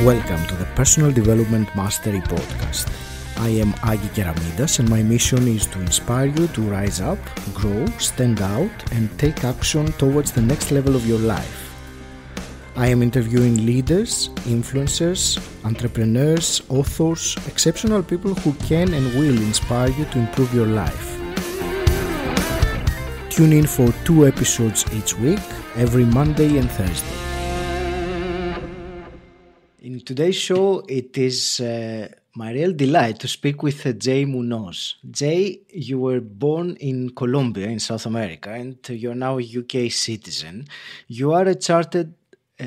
Welcome to the Personal Development Mastery Podcast. I am Agi Keramidas and my mission is to inspire you to rise up, grow, stand out and take action towards the next level of your life. I am interviewing leaders, influencers, entrepreneurs, authors, exceptional people who can and will inspire you to improve your life. Tune in for 2 episodes each week, every Monday and Thursday. In today's show, it is my real delight to speak with Jay Munoz. Jay, you were born in Colombia in South America and you're now a UK citizen. You are a chartered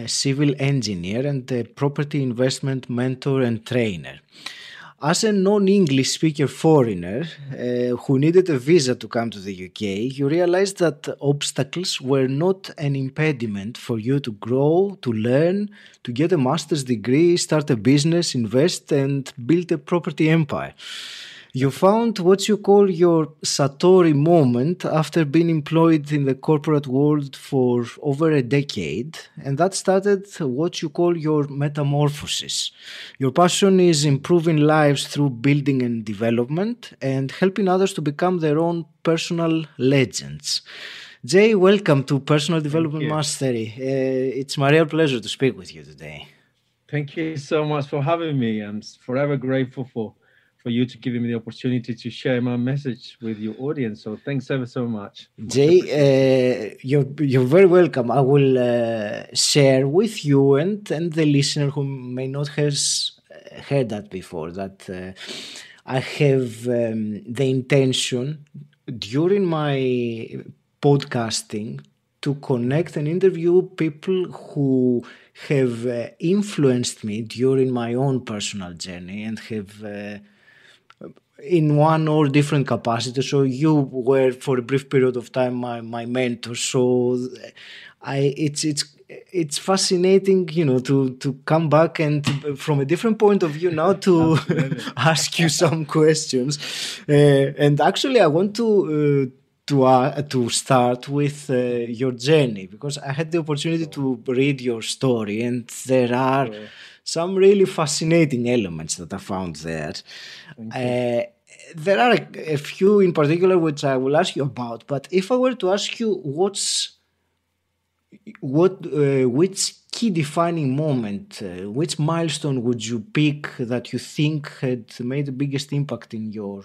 civil engineer and a property investment mentor and trainer. As a non-English speaker foreigner who needed a visa to come to the UK, you realized that obstacles were not an impediment for you to grow, to learn, to get a master's degree, start a business, invest and build a property empire. You found what you call your satori moment after being employed in the corporate world for over a decade, and that started what you call your metamorphosis. Your passion is improving lives through building and development and helping others to become their own personal legends. Jay, welcome to Personal Development Mastery. It's my real pleasure to speak with you today. Thank you so much for having me. I'm forever grateful for you to give me the opportunity to share my message with your audience. So thanks ever so much. Jay, you're very welcome. I will share with you and the listener who may not have heard that before, that I have the intention during my podcasting to connect and interview people who have influenced me during my own personal journey and have in one or different capacity. So you were for a brief period of time my mentor. So it's fascinating, to come back and from a different point of view now to ask you some questions. And actually, I want to start with your journey, because I had the opportunity to read your story, and there are some really fascinating elements that I found there. There are a few in particular which I will ask you about, but if I were to ask you which key defining moment, which milestone would you pick that you think had made the biggest impact in your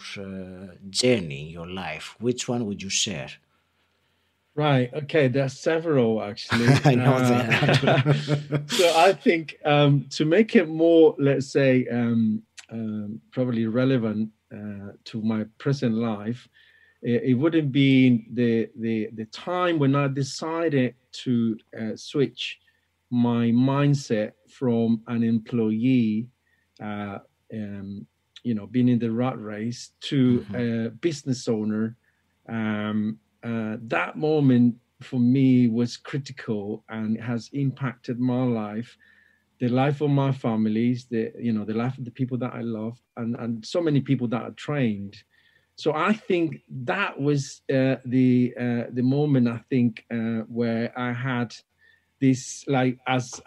journey, in your life? Which one would you share? Right. Okay. There's several actually. I know that. So I think to make it more, let's say, probably relevant to my present life, it wouldn't be the time when I decided to switch my mindset from an employee, being in the rat race, to a business owner. That moment for me was critical and has impacted my life, the life of my families, the life of the people that I love, and so many people that are trained. So I think that was the moment, I think, where I had this, like, as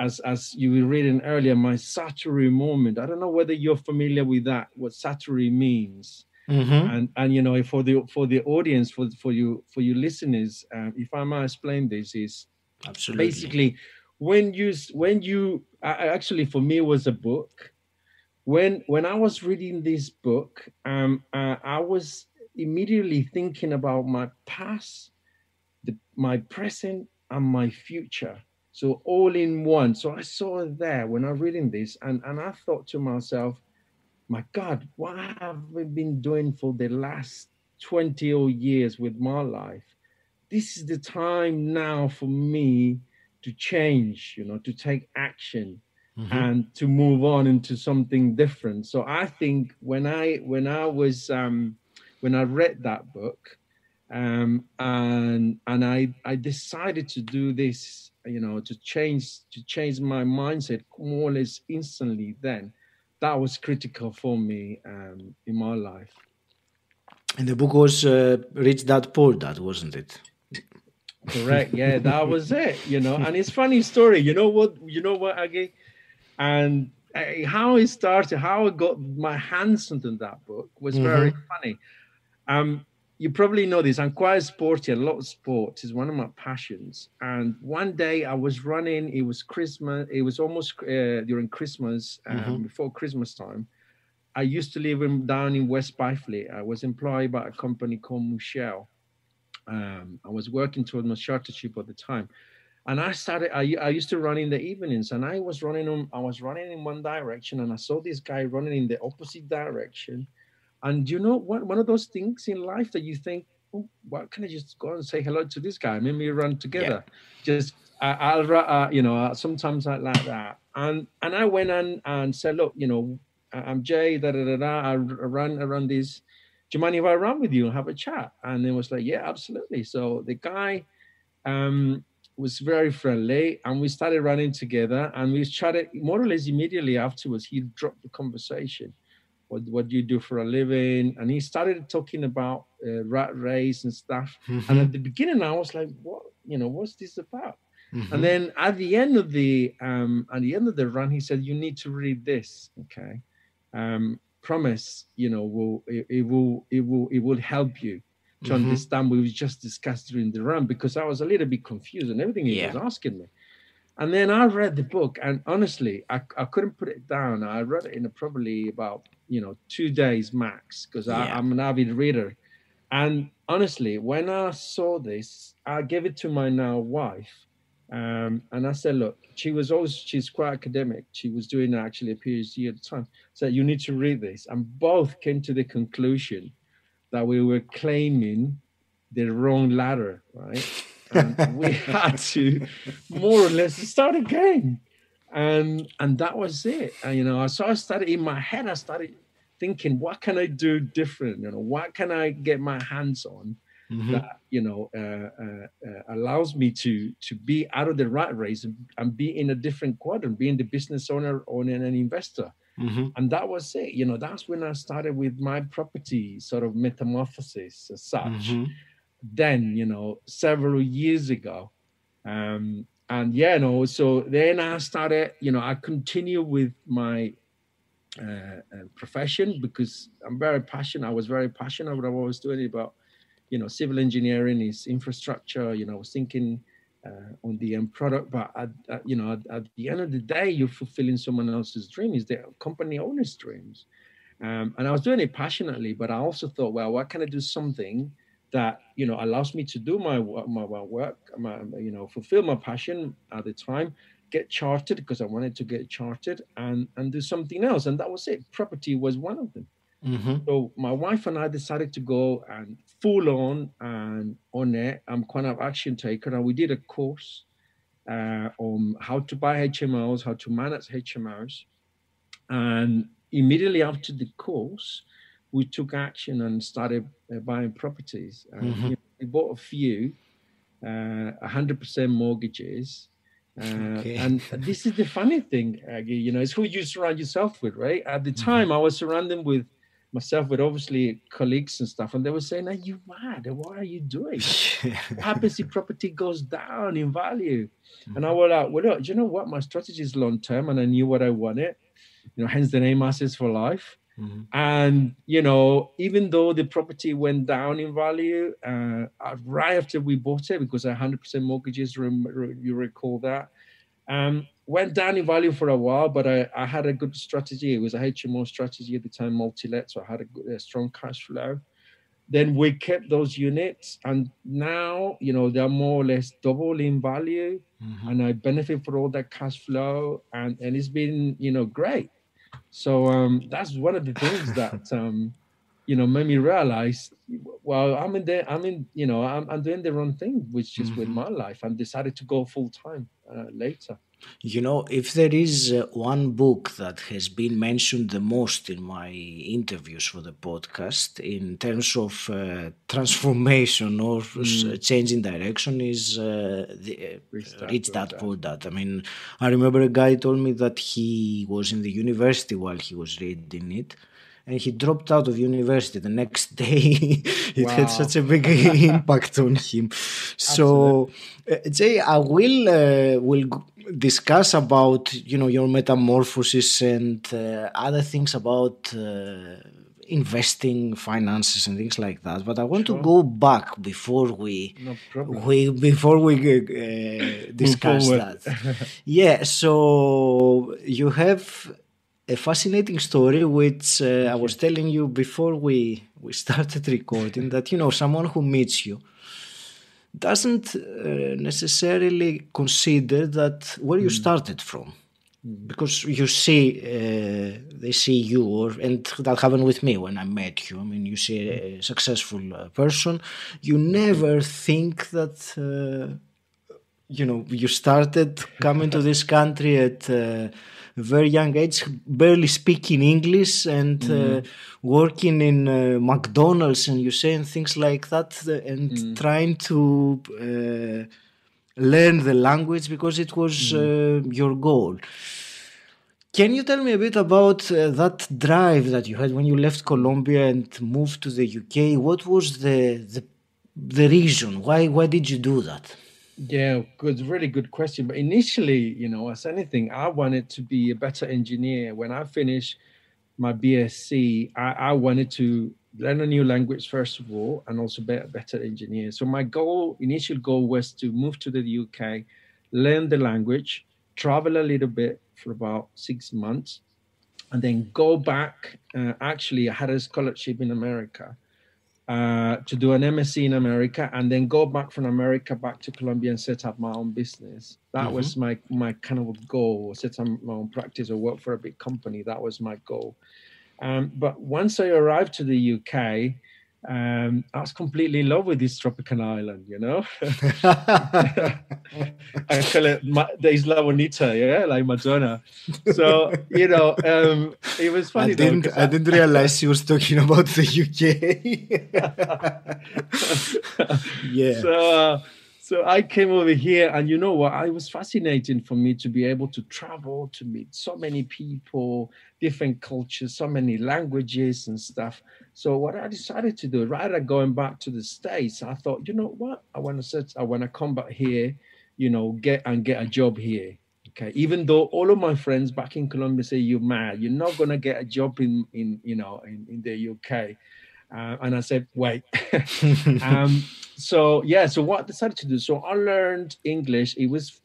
you were reading earlier, my satori moment. I don't know whether you're familiar with that, what satori means. And for the audience, for you listeners, if I might explain this, is absolutely basically when you actually, for me, it was a book. When I was reading this book, I was immediately thinking about my past, my present, and my future. So all in one. So I saw it there when I was reading this, and I thought to myself, my God, what have we been doing for the last 20 odd years with my life? This is the time now for me to change, to take action and to move on into something different. So I think when I read that book, and I decided to do this, to change my mindset more or less instantly, then that was critical for me in my life. And the book was Rich Dad Poor Dad, wasn't it? Correct. Yeah, that was it. And it's funny story. You know what, Agi? And how it started, how I got my hands on that book was very Mm-hmm. funny. You probably know this. I'm quite sporty. A lot of sports is one of my passions. And one day I was running. It was Christmas. It was almost during Christmas, Mm-hmm. before Christmas time. I used to live down in West Byfleet. I was employed by a company called Michelle. I was working towards my chartership at the time, and I started. I used to run in the evenings, and I was running on. I was running in one direction, and I saw this guy running in the opposite direction. And you know what? One of those things in life that you think, oh, why can't I just go and say hello to this guy? Maybe we run Yeah. together. Just sometimes I like that. And I went on and said, look, I'm Jay. Da da da da. I run around this. Do you mind if I run with you and have a chat? And it was like, yeah, absolutely. So the guy um, was very friendly, and we started running together. And we chatted more or less immediately afterwards. He dropped the conversation. What do you do for a living? And he started talking about rat race and stuff. And Mm-hmm. at the beginning, I was like, what's this about? And Mm-hmm. then at the end of the run, he said, you need to read this. Okay. Promise, it will help you to Mm-hmm. understand what we just discussed during the run, because I was a little bit confused on everything he Yeah. was asking me. And then I read the book, and honestly, I couldn't put it down. I read it in probably about 2 days max, because Yeah. I'm an avid reader. And honestly, when I saw this, I gave it to my now wife, and I said, "Look, she's quite academic. She was doing actually a PhD at the time. Said you need to read this." And both came to the conclusion that we were claiming the wrong ladder, right? And we had to more or less start again. And that was it. And, so I started in my head, I started thinking, what can I do different? What can I get my hands on Mm-hmm. that, allows me to be out of the rat race and be in a different quadrant, being the business owner or an investor. Mm-hmm. And that was it. That's when I started with my property sort of metamorphosis as such. Mm-hmm. Then, several years ago. And yeah, so then I started, I continue with my profession, because I was very passionate about what I was doing about, civil engineering is infrastructure. I was thinking on the end product, but at the end of the day, you're fulfilling someone else's dream, is the company owner's dreams. And I was doing it passionately, but I also thought, well, why can't I do something that allows me to do my work, fulfill my passion at the time, get chartered, because I wanted to get chartered, and do something else, and that was it. Property was one of them. Mm-hmm. So my wife and I decided to go and full on and on it. I'm kind of action taker, and we did a course on how to buy HMOs, how to manage HMOs, and immediately after the course, we took action and started buying properties. Mm-hmm. We bought a few, 100% mortgages. Okay. And this is the funny thing, Aggie, it's who you surround yourself with, right? At the Mm-hmm. time, I was surrounded with myself with obviously colleagues and stuff, and they were saying, "Are you mad? What are you doing? What happens if property goes down in value?" And I was like, "Well, look, do you know what? My strategy is long term, and I knew what I wanted. Hence the name Assets for Life." Mm-hmm. And even though the property went down in value right after we bought it, because 100% mortgages, you recall that, went down in value for a while, but I had a good strategy. It was a HMO strategy at the time, multi-let, so I had a strong cash flow. Then we kept those units, and now they're more or less double in value, Mm-hmm. and I benefit for all that cash flow, and it's been great. So that's one of the things that made me realize, well, I'm doing the wrong thing, which is with Mm-hmm. my life, and decided to go full time later. If there is one book that has been mentioned the most in my interviews for the podcast in terms of transformation or changing direction, is Rich Dad Poor Dad. I mean, I remember a guy told me that he was in the university while he was reading it, and he dropped out of university the next day. It had Wow. such a big impact on him. So, Jay, I will discuss about your metamorphosis and other things about investing, finances, and things like that. But I want to Sure. go back before we No problem. Move discuss forward. that. Yeah. So you have a fascinating story, which I was telling you before we started recording. That someone who meets you doesn't necessarily consider that where you started from, because you see they see you, and that happened with me when I met you. I mean, you see a successful person, you never think that you started coming to this country at a very young age, barely speaking English, and working in McDonald's, and you saying things like that, and trying to learn the language because it was your goal. Can you tell me a bit about that drive that you had when you left Colombia and moved to the UK? What was the reason? Why did you do that? Yeah, good, really good question. But initially, as anything, I wanted to be a better engineer. When I finished my BSc, I wanted to learn a new language first of all, and also be a better engineer. So my initial goal, was to move to the UK, learn the language, travel a little bit for about 6 months, and then go back. Actually, I had a scholarship in America to do an MSc in America, and then go back from America back to Colombia and set up my own business. That was my kind of goal: set up my own practice or work for a big company. That was my goal. But once I arrived to the UK, I was completely in love with this tropical island. I call it the Isla Bonita, yeah, like Madonna. So it was funny I though, didn't. I didn't realize he was talking about the UK. Yeah. So I came over here, and you know what? It was fascinating for me to be able to travel, to meet so many people, different cultures, so many languages and stuff. So what I decided to do, rather than going back to the States, I thought, you know what? I want to come back here, get a job here. Okay. Even though all of my friends back in Colombia say you're mad, you're not gonna get a job in the UK. And I said, wait. So what I decided to do, so I learned English. It was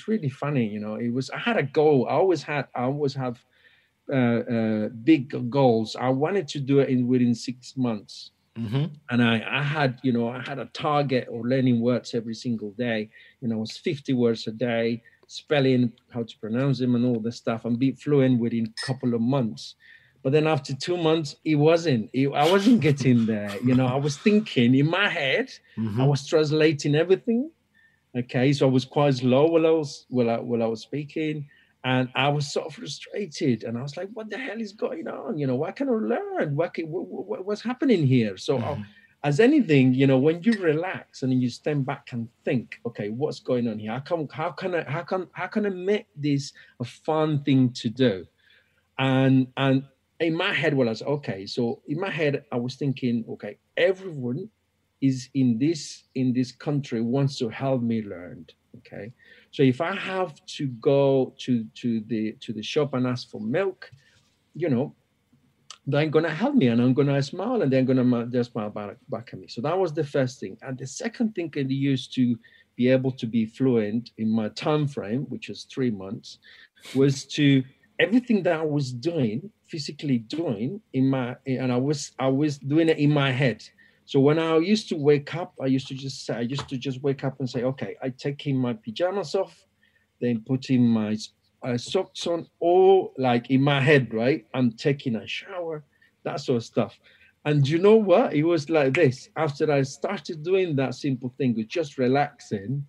really funny. I had a goal. I always have big goals. I wanted to do it within 6 months. And I had a target of learning words every single day. It was 50 words a day, spelling, how to pronounce them, and all the stuff, and be fluent within a couple of months. But then after 2 months, I wasn't getting there. I was thinking in my head, I was translating everything. Okay, so I was quite slow while I was speaking, and I was so frustrated. And I was like, "What the hell is going on? Why can't I learn? What's happening here?" So, as anything, when you relax and you stand back and think, "Okay, what's going on here? How can I make this a fun thing to do?" And in my head, well, I was okay. So in my head, I was thinking, okay, everyone is in this country wants to help me learn. Okay, so if I have to go to the shop and ask for milk, they're gonna help me, and I'm gonna smile, and they're gonna just smile back at me. So that was the first thing. And the second thing I used to be able to be fluent in my time frame, which was 3 months, was to everything that I was doing, physically doing and I was doing it in my head. So when I used to wake up, I used to just wake up and say, okay, I take in my pajamas off, then put in my socks on, or like in my head, right? I'm taking a shower, that sort of stuff. And you know what? It was like this. After I started doing that simple thing with just relaxing,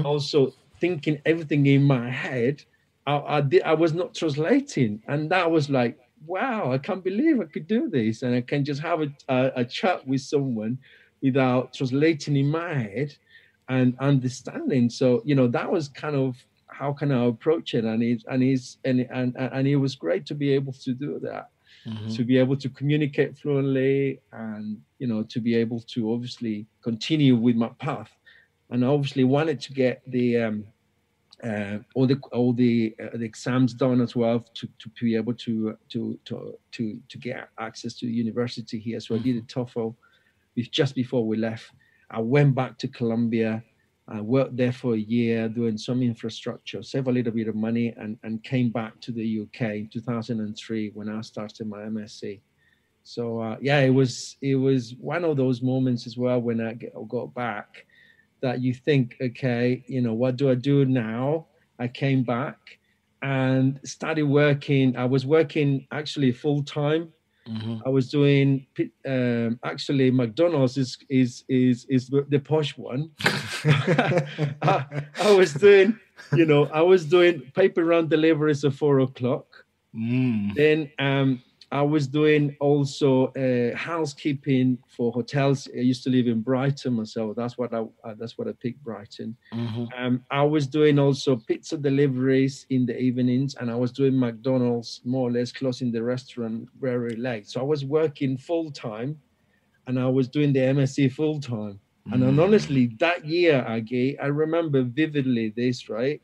also thinking everything in my head, I was not translating, and that was like, wow, I can't believe I could do this, and I can just have a chat with someone without translating in my head and understanding. So that was kind of how can I approach it, and it was great to be able to do that. Mm-hmm. to be able to communicate fluently, and to be able to obviously continue with my path. And I obviously wanted to get the exams done as well, to be able to get access to the university here. So I did a TOEFL just before we left. I went back to Colombia. I worked there for a year doing some infrastructure, save a little bit of money, and came back to the UK in 2003 when I started my MSc. So yeah, it was one of those moments as well when I got back, that you think, okay, what do I do now? I came back and started working. I was working actually full time. Mm-hmm. I was doing actually McDonald's is the posh one. I was doing, I was doing paper round deliveries at 4 o'clock. Mm. Then I was doing also housekeeping for hotels. I used to live in Brighton myself. That's what I picked, Brighton. Mm-hmm. I was doing also pizza deliveries in the evenings, and I was doing McDonald's, more or less closing the restaurant very late. So I was working full time, and I was doing the MSc full time. And then honestly, that year, I remember vividly this, right?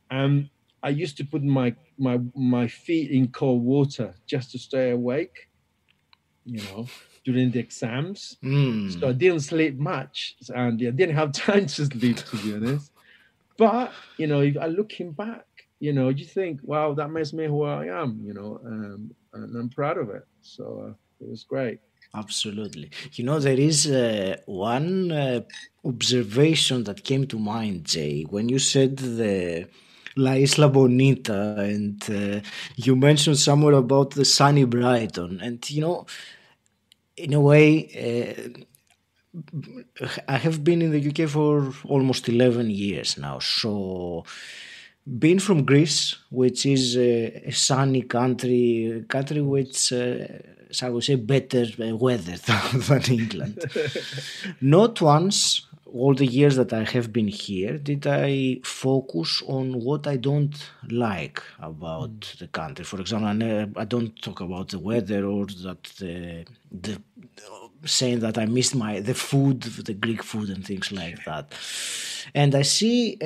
I used to put my feet in cold water just to stay awake, during the exams. So I Mm. didn't sleep much, and I didn't have time to sleep, to be honest. But if I looking back, you think, wow, that makes me who I am, and I'm proud of it. So it was great. Absolutely. There is one observation that came to mind, Jay, when you said the La Isla Bonita, and you mentioned somewhere about the sunny Brighton. And, in a way, I have been in the UK for almost 11 years now. So, being from Greece, which is a sunny country which, I would say, better weather than England. Not once, all the years that I have been here, did I focus on what I don't like about the country. For example, I don't talk about the weather, or that the saying that I missed the food, the Greek food and things like that. And I see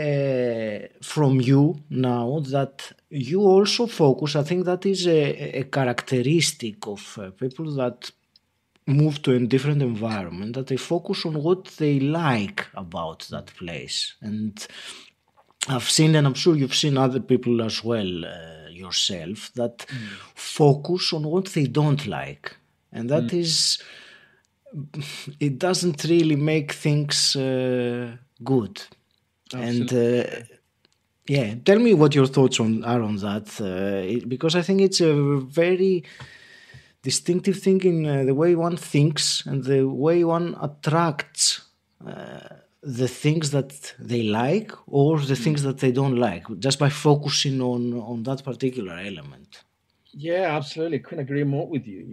from you now that you also focus. I think that is a characteristic of people that move to a different environment, that they focus on what they like about that place. And I've seen, and I'm sure you've seen other people as well, yourself, that focus on what they don't like. And that is, it doesn't really make things good. Absolutely. And yeah, tell me what your thoughts are on that, because I think it's a very distinctive thing in the way one thinks and the way one attracts the things that they like or the things that they don't like, just by focusing on that particular element. Yeah, absolutely. Couldn't agree more with you.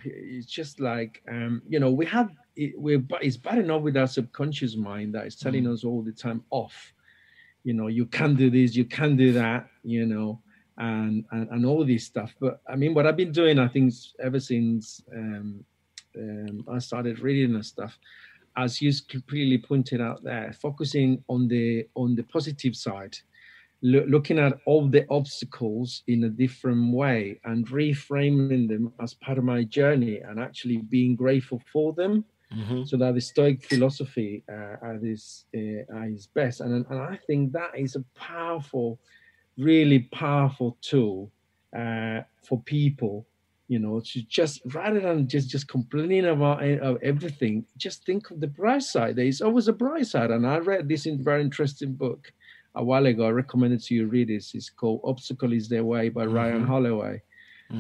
It's just like we have it's bad enough with our subconscious mind that is telling us all the time off. You can do this, you can do that. And all this stuff. But I mean, what I've been doing, I think, ever since I started reading and stuff, as you completely pointed out there, focusing on the positive side, looking at all the obstacles in a different way and reframing them as part of my journey, and actually being grateful for them. Mm-hmm. So that the Stoic philosophy at its best, and I think that is a powerful, really powerful tool for people, to just, rather than just complaining about everything, just think of the bright side. There is always a bright side. And I read this very interesting book a while ago. I recommended to you read this. It's called Obstacle is Their Way by Ryan Holloway.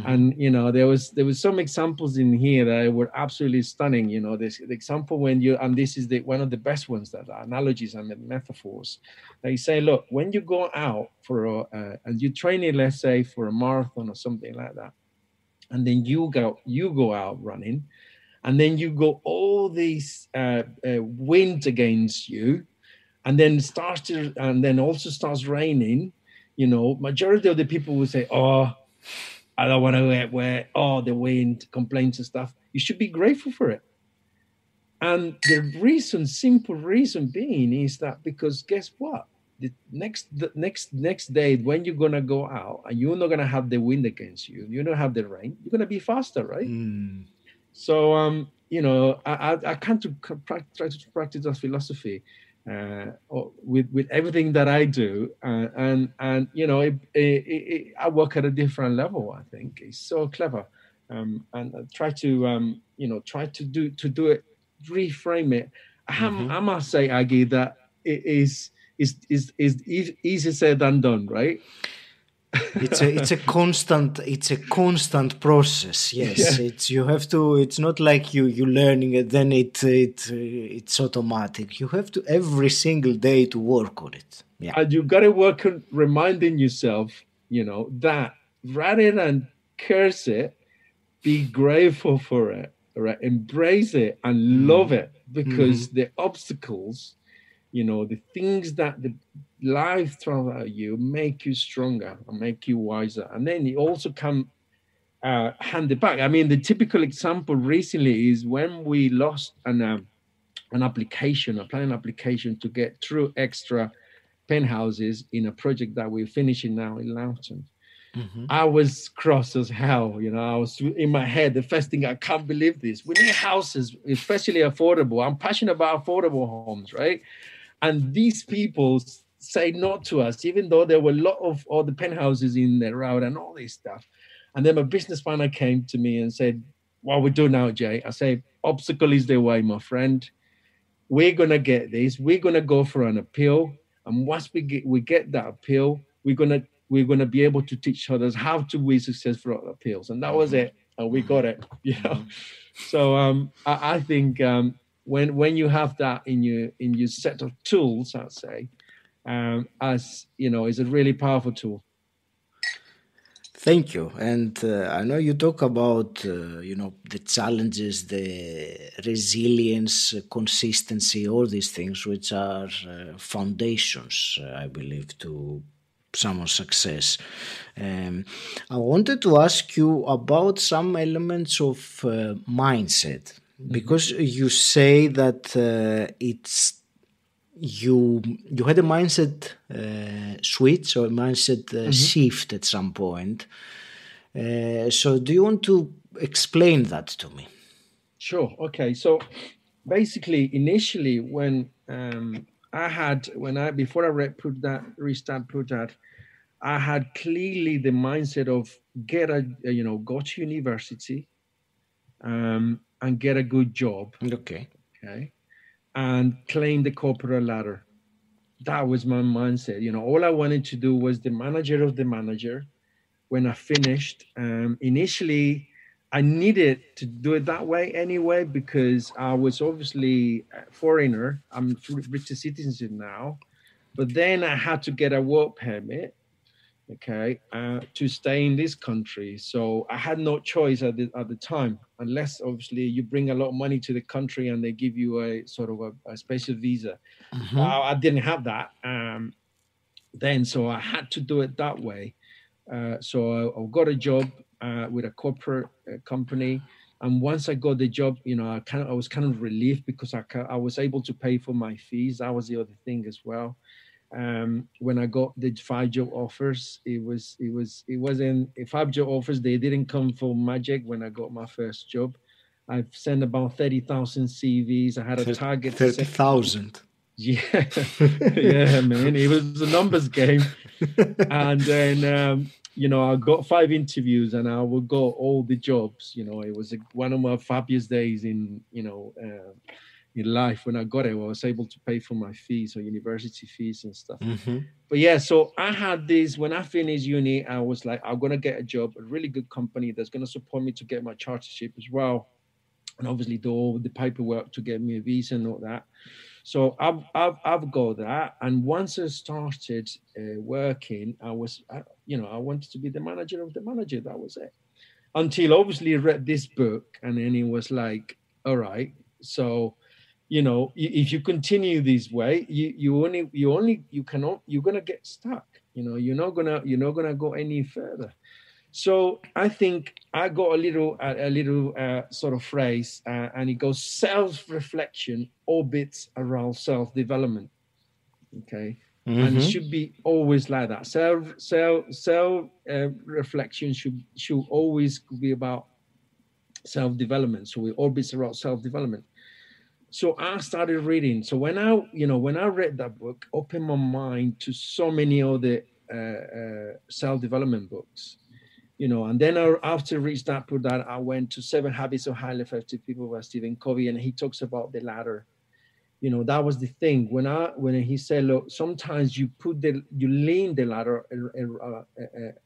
And there was some examples in here that were absolutely stunning. This the example when and this is one of the best ones, that are analogies and the metaphors. They say, look, when you go out and you train it, let's say for a marathon or something like that, and then you go out running, and then you go all these wind against you, and then also starts raining. Majority of the people will say, oh, I don't want to wear the wind, complaints and stuff. You should be grateful for it. And the reason, simple reason being is that because guess what? The next day when you're gonna go out and you're not gonna have the wind against you, you don't have the rain, you're gonna be faster, right? Mm. So I can't try to practice that philosophy with everything that I do, and I work at a different level. I think it's so clever, and I try to do it, reframe it. I Mhm. must say, Aggie, that it is easier said than done, right? It's a constant process. Yes, Yeah. it's you have to. It's not like you learning it, then it's automatic. You have to every single day to work on it. Yeah. And you got to work on reminding yourself, that rather than curse it, be grateful for it, right? Embrace it and love Mhm. it, Mhm. because the obstacles, the things that the life throws at you make you stronger and make you wiser. And then you also come hand it back. I mean, the typical example recently is when we lost an application, a planning application to get through extra penthouses in a project that we're finishing now in Loughton. Mhm. I was cross as hell. I was in my head. The first thing, I can't believe this. We need houses, especially affordable. I'm passionate about affordable homes, right? And these people say no to us, even though there were a lot of all the penthouses in the route and all this stuff. And then my business partner came to me and said, "What we do now, Jay?" I say, "Obstacle is the way, my friend. We're gonna get this. We're gonna go for an appeal, and once we get that appeal, we're gonna be able to teach others how to be successful at appeals." And that was Mhm. it, and we got Mhm. it. Mhm. So I think when you have that in your set of tools, I'd say, as is a really powerful tool. Thank you. And I know you talk about the challenges, the resilience, consistency, all these things, which are foundations, I believe, to someone's success. Um, I wanted to ask you about some elements of mindset, Hmm. because you say that you had a mindset switch or mindset Hmm. shift at some point. So do you want to explain that to me? Sure. Okay. So basically, initially, when I before I put that restart put that, I had clearly the mindset of go to university, and get a good job, Okay. okay, and claim the corporate ladder. That was my mindset. All I wanted to do was the manager of the manager. When I finished, initially, I needed to do it that way anyway because I was obviously a foreigner. I'm British citizen now, but then I had to get a work permit, okay, to stay in this country. So I had no choice at the time, unless obviously you bring a lot of money to the country and they give you a sort of a special visa. But Mm-hmm. I didn't have that then, so I had to do it that way. So I got a job with a corporate company. And once I got the job, I was kind of relieved because I was able to pay for my fees. That was the other thing as well. When I got the 5 job offers, it wasn't 5 job offers. They didn't come for magic. When I got my first job, I've sent about 30,000 CVs. I had a target to send. 30,000. Yeah, yeah, man. It was a numbers game. And then I got 5 interviews and I would go all the jobs. It was one of my fabulous days in life. When I got it, I was able to pay for my fees or university fees and stuff. Mm-hmm. But yeah, so I had this when I finished uni. I was like, I'm gonna get a job, a really good company that's gonna support me to get my chartership as well, and obviously do all the paperwork to get me a visa and all that. So I've got that, and once I started working, I wanted to be the manager of the manager. That was it. Until obviously I read this book, and then it was like, all right, so if you continue this way, you cannot, you're gonna get stuck. You're not gonna go any further. So I think I got a little sort of phrase, and it goes: self-reflection orbits around self-development. Okay, and it should be always like that. Self reflection should always be about self-development. So it orbits around self-development. So I started reading. So when I read that book, opened my mind to so many other self-development books. And then after I reached that book, that I went to Seven Habits of Highly Effective People by Stephen Covey, and he talks about the ladder. That was the thing when he said, look, sometimes you lean the ladder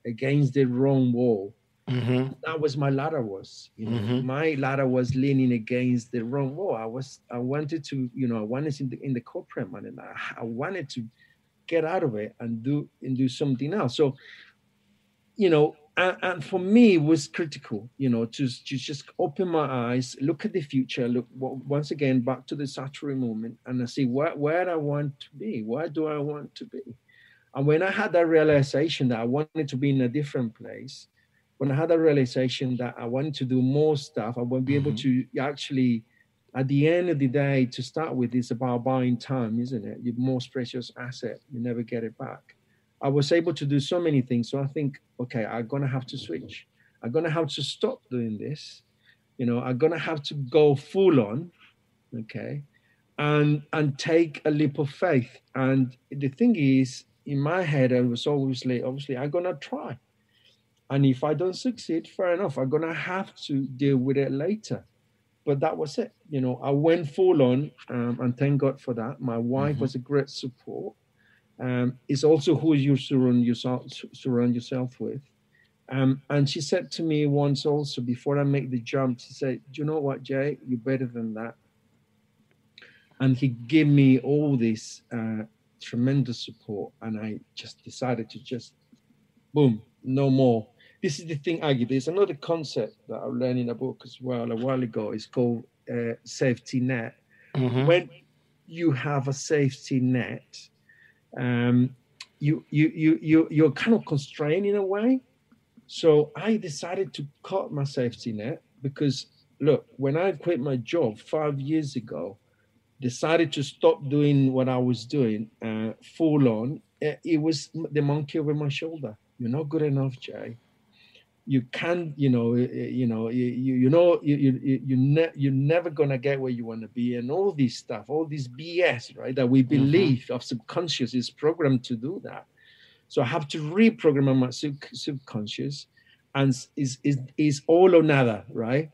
against the wrong wall. That was my ladder my ladder was leaning against the wrong wall. I wanted to in the corporate man, and I wanted to get out of it and do something else. So and for me it was critical to just open my eyes, look at the future, look once again back to the satori movement, and I see where I want to be, where do I want to be. And when I had that realization that I wanted to be in a different place, when I had that realization that I wanted to do more stuff, I won't be able to actually, at the end of the day, to start with, it's about buying time, isn't it? Your most precious asset, you never get it back. I was able to do so many things. So I think, okay, I'm going to have to switch. I'm going to have to stop doing this. I'm going to have to go full on, okay, and take a leap of faith. And the thing is, in my head, I was obviously, I'm going to try. And if I don't succeed, fair enough. I'm going to have to deal with it later. But that was it. I went full on, and thank God for that. My wife was a great support. It's also who you surround yourself with. And she said to me once also, before I make the jump, she said, do you know what, Jay, you're better than that. And he gave me all this tremendous support. And I just decided to just, boom, no more. This is the thing, Aggie. There's another concept that I learned in a book as well a while ago. It's called safety net. When you have a safety net, you're kind of constrained in a way. So I decided to cut my safety net because, look, when I quit my job 5 years ago, decided to stop doing what I was doing full on, it was the monkey over my shoulder. You're not good enough, Jay. You can't, you're never gonna get where you want to be, and all this stuff, all this BS, right? That we believe of subconscious is programmed to do that. So I have to reprogram my subconscious, and is all or nada, right?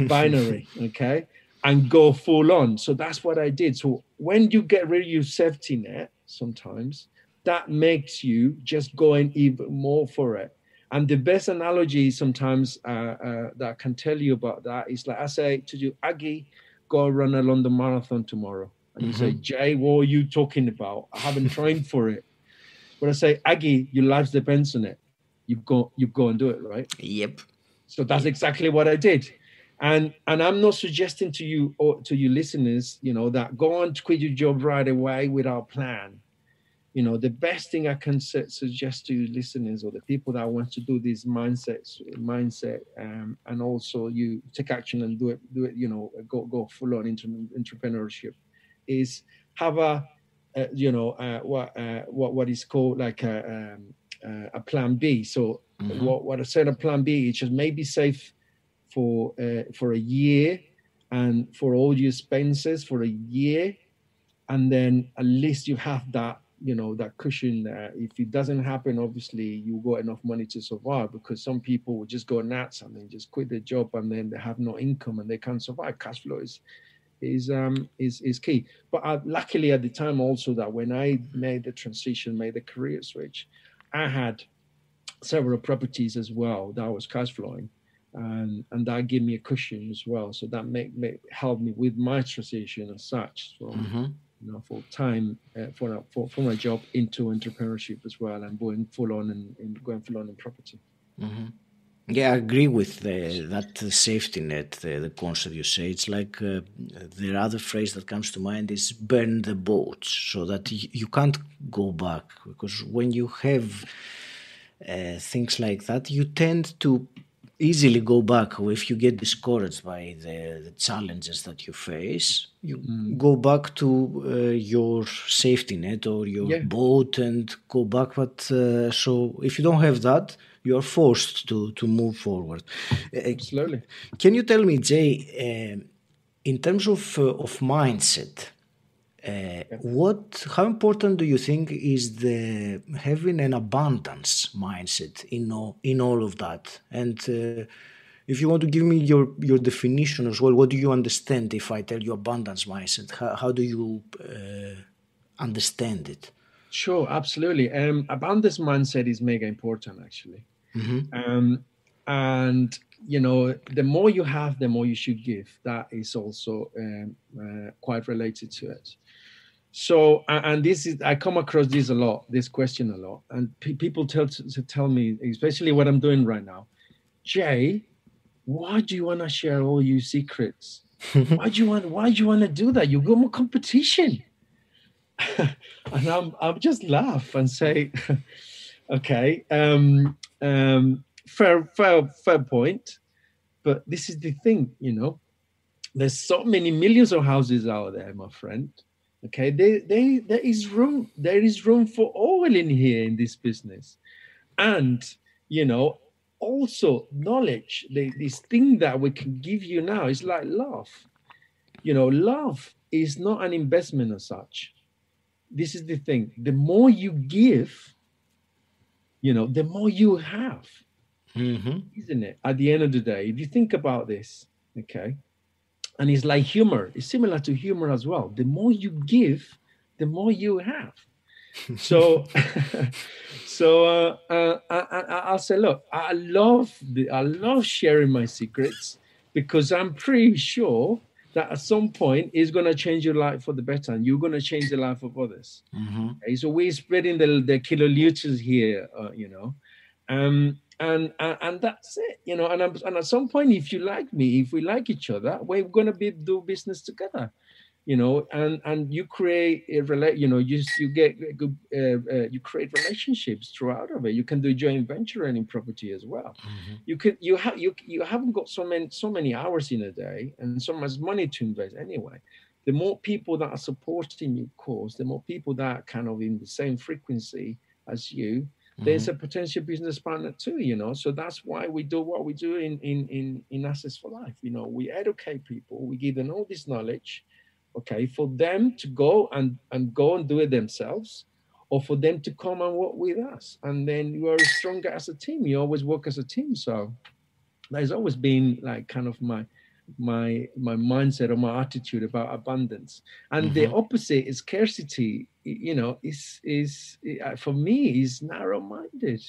Binary, okay, and go full on. So that's what I did. So when you get rid of your safety net, sometimes that makes you just going even more for it. And the best analogy sometimes that I can tell you about that is like I say to you, Aggie, go run a London Marathon tomorrow. And you say, Jay, what are you talking about? I haven't trained for it. But I say, Aggie, your life depends on it. You go and do it, right? Yep. So that's exactly what I did. And I'm not suggesting to you or to your listeners, that go on to quit your job right away without a plan. The best thing I can suggest to listeners or the people that want to do this mindset, and also you take action and do it, go full on into entrepreneurship, is have what is called like a plan B. So what I said, a plan B is just maybe save for a year and for all your expenses for a year, and then at least you have that that cushion there. If it doesn't happen, obviously you got enough money to survive, because some people will just go nuts and then just quit their job and then they have no income and they can't survive. Cash flow is key. But luckily at the time also, that when I made the career switch, I had several properties as well that was cash flowing, and that gave me a cushion as well. So that helped me with my transition as such from full time for my job into entrepreneurship as well, and going full on in property. Yeah, I agree with that safety net, the concept you say. It's like the other phrase that comes to mind is burn the boats, so that you can't go back. Because when you have things like that, you tend to easily go back. Or if you get discouraged by the challenges that you face, you go back to your safety net or your Yeah, boat and go back. But so if you don't have that, you are forced to move forward. absolutely. Can you tell me, Jay, in terms of mindset, Yeah. how important do you think is the having an abundance mindset in all of that? And if you want to give me your definition as well, what do you understand if I tell you abundance mindset? How do you understand it? Sure, absolutely. Abundance mindset is mega important, actually. Um, and the more you have, the more you should give. That is also quite related to it. So, and this is, I come across this a lot, this question a lot, and people tell me, especially what I'm doing right now, Jay, why do you want to share all your secrets? Why do you want to do that? You go more competition. And I'm just laugh and say, okay, fair point. But this is the thing, there's so many millions of houses out there, my friend. Okay, there is room for all in here in this business. And you know also knowledge, this thing that we can give you now is like love. Love is not an investment as such. This is the thing, the more you give, the more you have, isn't it, at the end of the day, if you think about this. Okay, and it's like humor, it's similar to humor as well. The more you give, the more you have. So I'll say, look, I love sharing my secrets, because I'm pretty sure that at some point it's going to change your life for the better, and you're going to change the life of others. Okay, so we're spreading the kiloliters here, and that's it, and at some point, if you like me, if we like each other, we're going to do business together, and you create a you get good, you create relationships throughout of it. You can do joint venturing in property as well. You haven't got so many hours in a day and so much money to invest anyway. The more people that are supporting your cause, the more people that are kind of in the same frequency as you, there's a potential business partner too, so that's why we do what we do in Assets for Life. We educate people, we give them all this knowledge, okay, for them to go and do it themselves, or for them to come and work with us, and then you are stronger as a team. You always work as a team. So that has always been like kind of my mindset or my attitude about abundance. And the opposite is scarcity. Is for me is narrow-minded.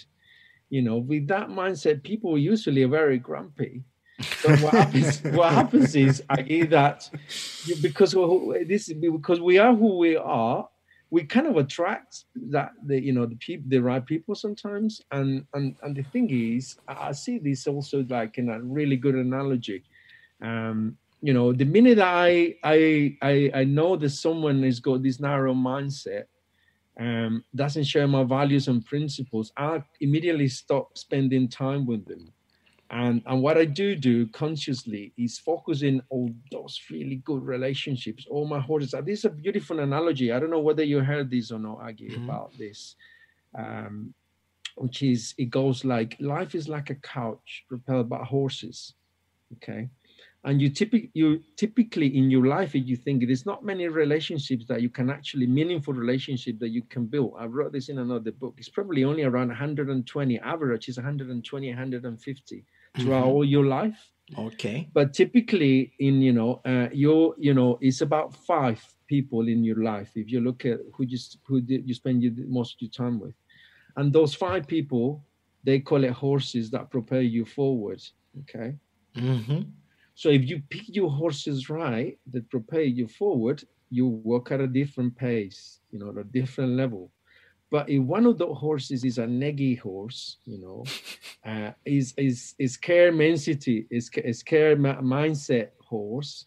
With that mindset, people usually are very grumpy. But what happens is, I get that because we are who we are, we kind of attract the right people sometimes. And the thing is, I see this also like in a really good analogy. The minute I know that someone has got this narrow mindset, doesn't share my values and principles, I immediately stop spending time with them. And what I do consciously is focusing on those really good relationships. All my horses. This is a beautiful analogy. I don't know whether you heard this or not, Aggie, about this, which is, it goes like, life is like a couch propelled by horses. Okay. And you typically in your life, if you think, there's not many relationships that you can actually, meaningful relationship that you can build. I wrote this in another book. It's probably only around 120. Average is 120, 150 throughout all your life. Okay. But typically in, it's about 5 people in your life. If you look at who you spend most of your time with. And those 5 people, they call it horses that propel you forward. Okay. So if you pick your horses right, that propel you forward, you walk at a different pace, at a different level. But if one of the horses is a neggy horse, is care mentity, is care mindset horse,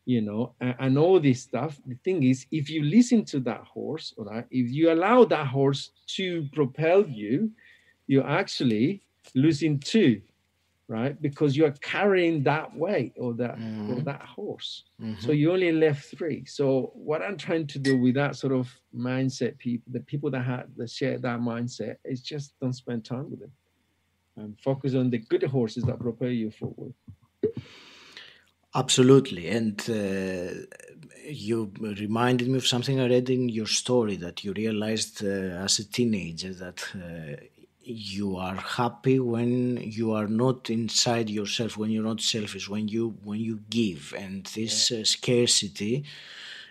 and all this stuff. The thing is, if you listen to that horse, all right, if you allow that horse to propel you, you're actually losing two, right? Because you're carrying that weight or Mhm. that horse. So Mhm. you only left three. So what I'm trying to do with that sort of mindset, people, the people that share that mindset, is just don't spend time with them and focus on the good horses that propel you forward. Absolutely. And you reminded me of something I read in your story, that you realized as a teenager that you are happy when you are not inside yourself, when you're not selfish, when you give. And Yeah. this scarcity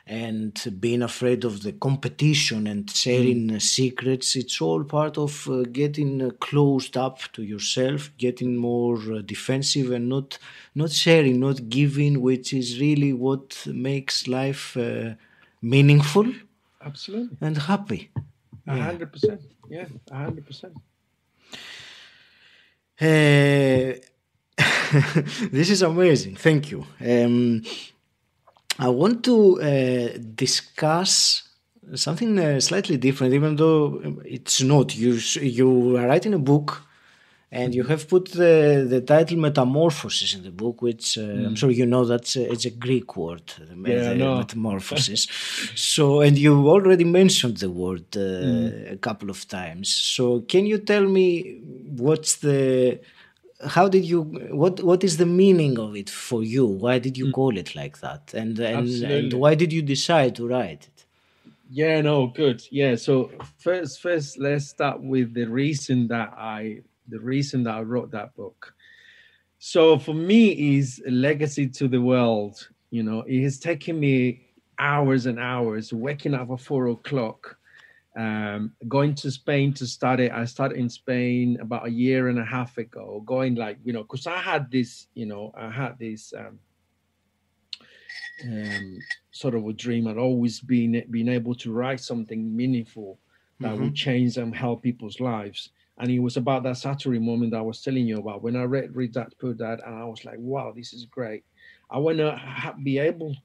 and being afraid of the competition and Mm, sharing secrets, it's all part of getting closed up to yourself, getting more defensive, and not sharing, not giving, which is really what makes life meaningful absolutely. and happy. A Yeah. 100%. Yeah, 100%. Uh, this is amazing. Thank you. I want to discuss something slightly different, even though it's not. You are writing a book, and you Mhm. have put the title "Metamorphosis" in the book, which I'm Mm. sure you know that it's a Greek word, Yeah, the no. metamorphosis. So, and you already mentioned the word Mm, a couple of times. So, can you tell me what's the how did you what is the meaning of it for you? Why did you mm, call it like that? And absolutely. why did you decide to write it? Yeah, no, good. Yeah, so first let's start with the reason that I wrote that book. So for me is a legacy to the world. You know, it has taken me hours and hours waking up at 4 o'clock, going to Spain to study. I started in Spain about a year and a half ago, going like, because I had this um, sort of a dream. I'd always been able to write something meaningful that Mm-hmm. would change and help people's lives. And it was about that satori moment that I was telling you about. When I read that, put that, and I was like, wow, this is great. I want to be able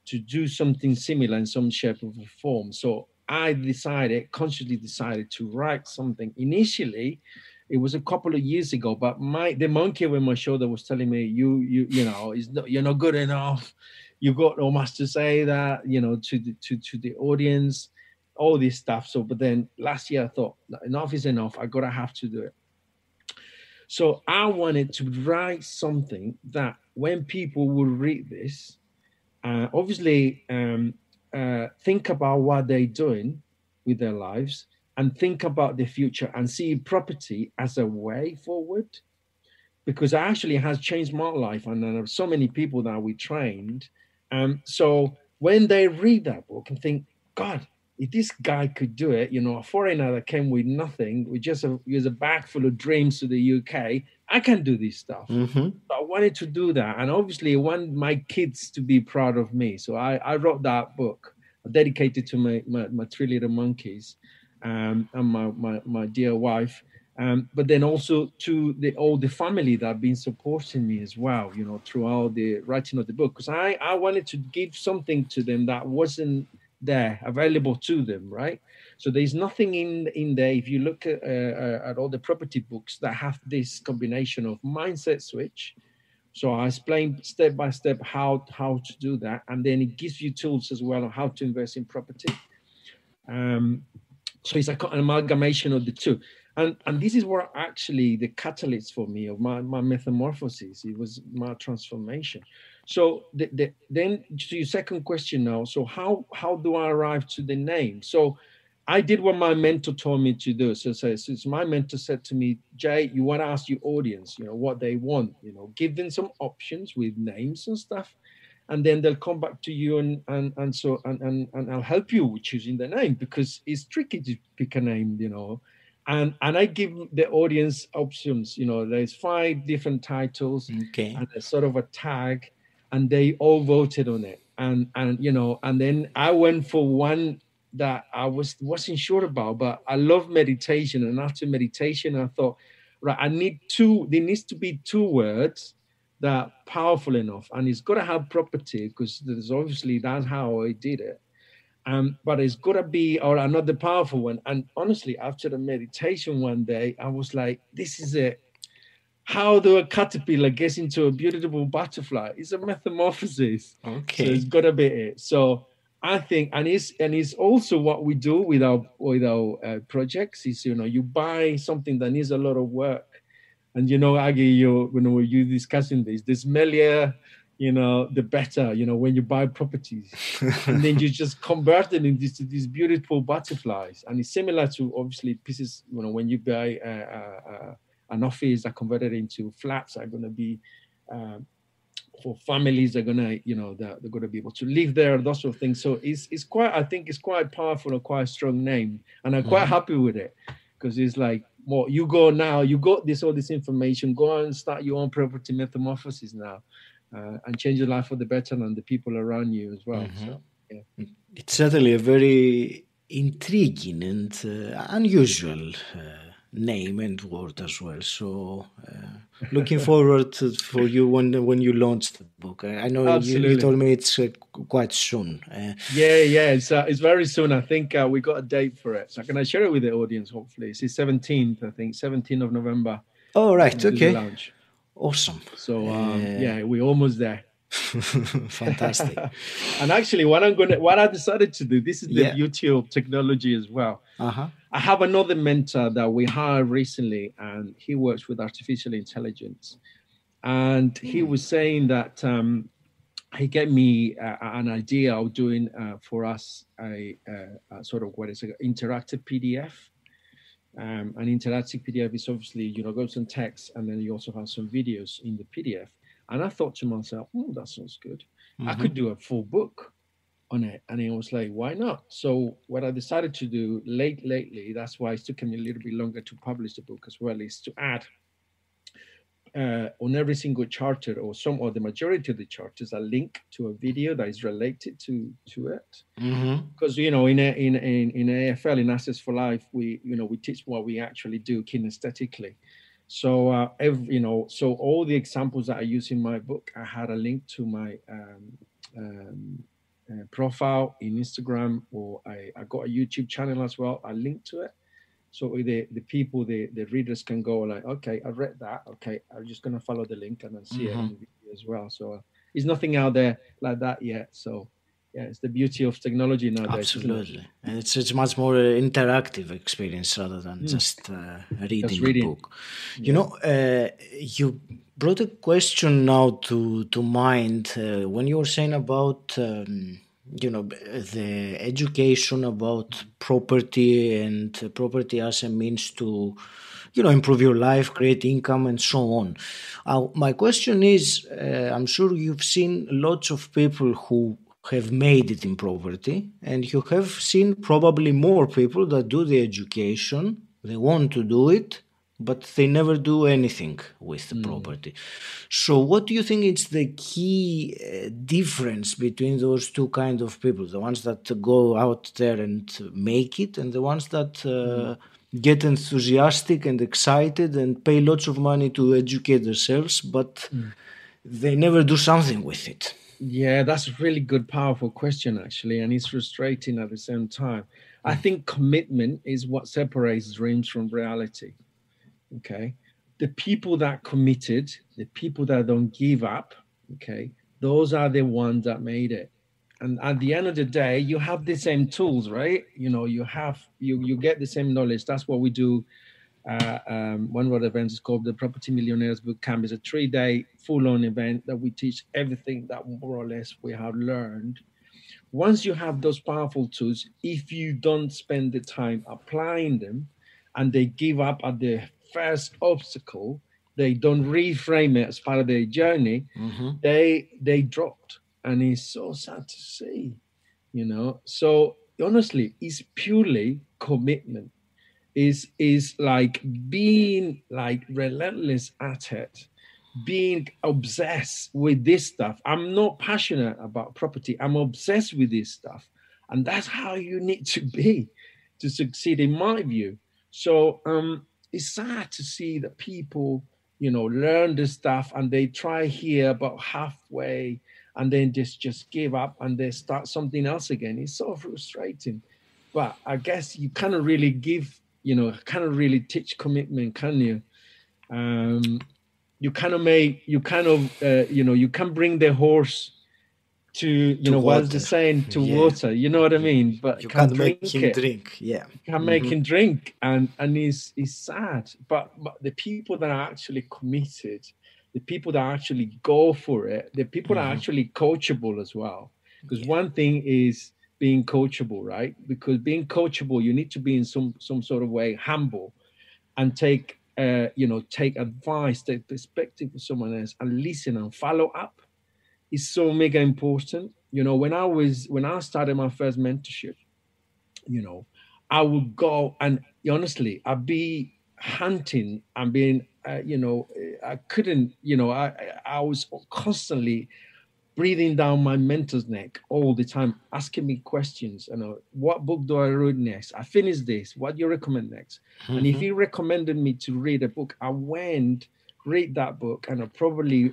to do something similar in some shape or form. So I consciously decided to write something. Initially, it was a couple of years ago, but the monkey on my shoulder was telling me, you're not good enough. You got almost to say that, to the audience, all this stuff. So, but then last year I thought, enough is enough. I gotta have to do it. So I wanted to write something that when people will read this, obviously think about what they're doing with their lives and think about the future and see property as a way forward, because it actually has changed my life and there are so many people that we trained. So when they read that book and think, God, if this guy could do it, a foreigner that came with nothing, with just a bag full of dreams to the UK, I can do this stuff. Mm-hmm. So I wanted to do that. And obviously I want my kids to be proud of me. So I wrote that book dedicated to my three little monkeys, and my dear wife. But then also to all the family that have been supporting me as well, throughout the writing of the book. Because I wanted to give something to them that wasn't there available to them, right? So there's nothing in there. If you look at all the property books that have this combination of mindset switch, so I explain step by step how to do that, and then it gives you tools as well on how to invest in property. Um, so it's an amalgamation of the two, and this is where actually the catalyst for me of my metamorphosis. It was my transformation. So then to your second question now, so how do I arrive to the name? So I did what my mentor told me to do. So my mentor said to me, Jay, you want to ask your audience, what they want, give them some options with names and stuff, and then they'll come back to you and I'll help you with choosing the name, because it's tricky to pick a name, and I give the audience options. There's 5 different titles Okay. and a sort of a tag, and they all voted on it, and then I went for one that I wasn't sure about, but I love meditation, and after meditation I thought, right, there needs to be 2 words that powerful enough, and it's got to have property, because there's obviously that's how I did it. But it's got to be or another powerful one. And honestly, after the meditation one day, I was like, this is it. How do a caterpillar gets into a beautiful butterfly? It's a metamorphosis. So it's Okay. got to be it. So I think, and it's also what we do with our projects. Is you buy something that needs a lot of work, and Aggie, when you discussing this, the smellier, the better. When you buy properties, and then you just convert it into these beautiful butterflies, and it's similar to obviously pieces. When you buy an office that converted into flats are going to be for families. They're gonna, they're going to be able to live there. Those sort of things. So it's quite. I think it's quite powerful and quite a strong name, and I'm quite happy with it because it's like, well, you go now. You got all this information. Go and start your own property metamorphosis now, and change your life for the better and the people around you as well. So yeah, It's certainly a very intriguing and unusual name and word as well. So looking forward for you when you launch the book. I know you told me it's quite soon. Yeah. It's very soon. I think we got a date for it. So can I share it with the audience? Hopefully, it's the 17th. I think 17th of November. Oh right, okay, launch. Awesome. So yeah, we're almost there. Fantastic. And actually, what I decided to do, this is the beauty of technology as well. I have another mentor that we hired recently, and he works with artificial intelligence. And he was saying that he gave me an idea of doing for us a sort of what is an interactive PDF. An interactive PDF is obviously, got some text, and then you also have some videos in the PDF. And I thought to myself, that sounds good. I could do a full book on it. And it was like, why not? So what I decided to do lately, that's why it's taken me a little bit longer to publish the book as well, is to add on every single charter or the majority of the charters a link to a video that is related to it. Because in AFL, in Access for Life, we teach what we actually do kinesthetically. So so all the examples that I use in my book, I had a link to my profile in Instagram, or I got a YouTube channel as well. I linked to it. So the people, the readers can go like, okay, I read that. Okay, I'm just going to follow the link and then see it on the video as well. So there's nothing out there like that yet. So yeah, it's the beauty of technology nowadays. Absolutely. And it's much more interactive experience rather than just reading the book. Yeah. You brought a question now to mind when you were saying about the education about property and property as a means to improve your life, create income, and so on. My question is, I'm sure you've seen lots of people who have made it in property, and you have seen probably more people that do the education, they want to do it, but they never do anything with the property. So what do you think is the key difference between those two kinds of people, the ones that go out there and make it, and the ones that get enthusiastic and excited and pay lots of money to educate themselves, but they never do something with it? Yeah, that's a really good, powerful question, actually, and it's frustrating at the same time. I think commitment is what separates dreams from reality. Okay, the people that committed, the people that don't give up, okay, those are the ones that made it. And at the end of the day, you have the same tools, right? You get the same knowledge. That's what we do. One of the events is called the Property Millionaires Boot Camp. It's a 3-day full-on event that we teach everything that more or less we have learned. Once you have those powerful tools, if you don't spend the time applying them and they give up at the first obstacle, they don't reframe it as part of their journey, they dropped. And it's so sad to see, So honestly, it's purely commitment. Is like being like relentless at it, being obsessed with this stuff. I'm not passionate about property. I'm obsessed with this stuff. And that's how you need to be to succeed, in my view. So it's sad to see that people, learn this stuff and they try here about halfway and then just give up and they start something else again. It's so frustrating. But I guess you cannot really give, cannot really teach commitment, can you? You kind of make, you can bring the horse to, To what's the water. saying, to Yeah. water, you know what I mean? But You can can't make drink him it, drink. Yeah. can make Hmm. him drink, and it's sad. But the people that are actually committed, the people that actually go for it, the people that are Hmm. actually coachable as well. Because Yeah. one thing is being coachable, right? Because being coachable, you need to be in some sort of way humble and take advice, take perspective of someone else, and listen and follow up is so mega important. When I started my first mentorship, you know, I would go and honestly, I'd be hunting and being, I couldn't, I was constantly breathing down my mentor's neck all the time, asking me questions. What book do I read next? I finished this. What do you recommend next? And if Hmm. he recommended me to read a book, I went read that book and I probably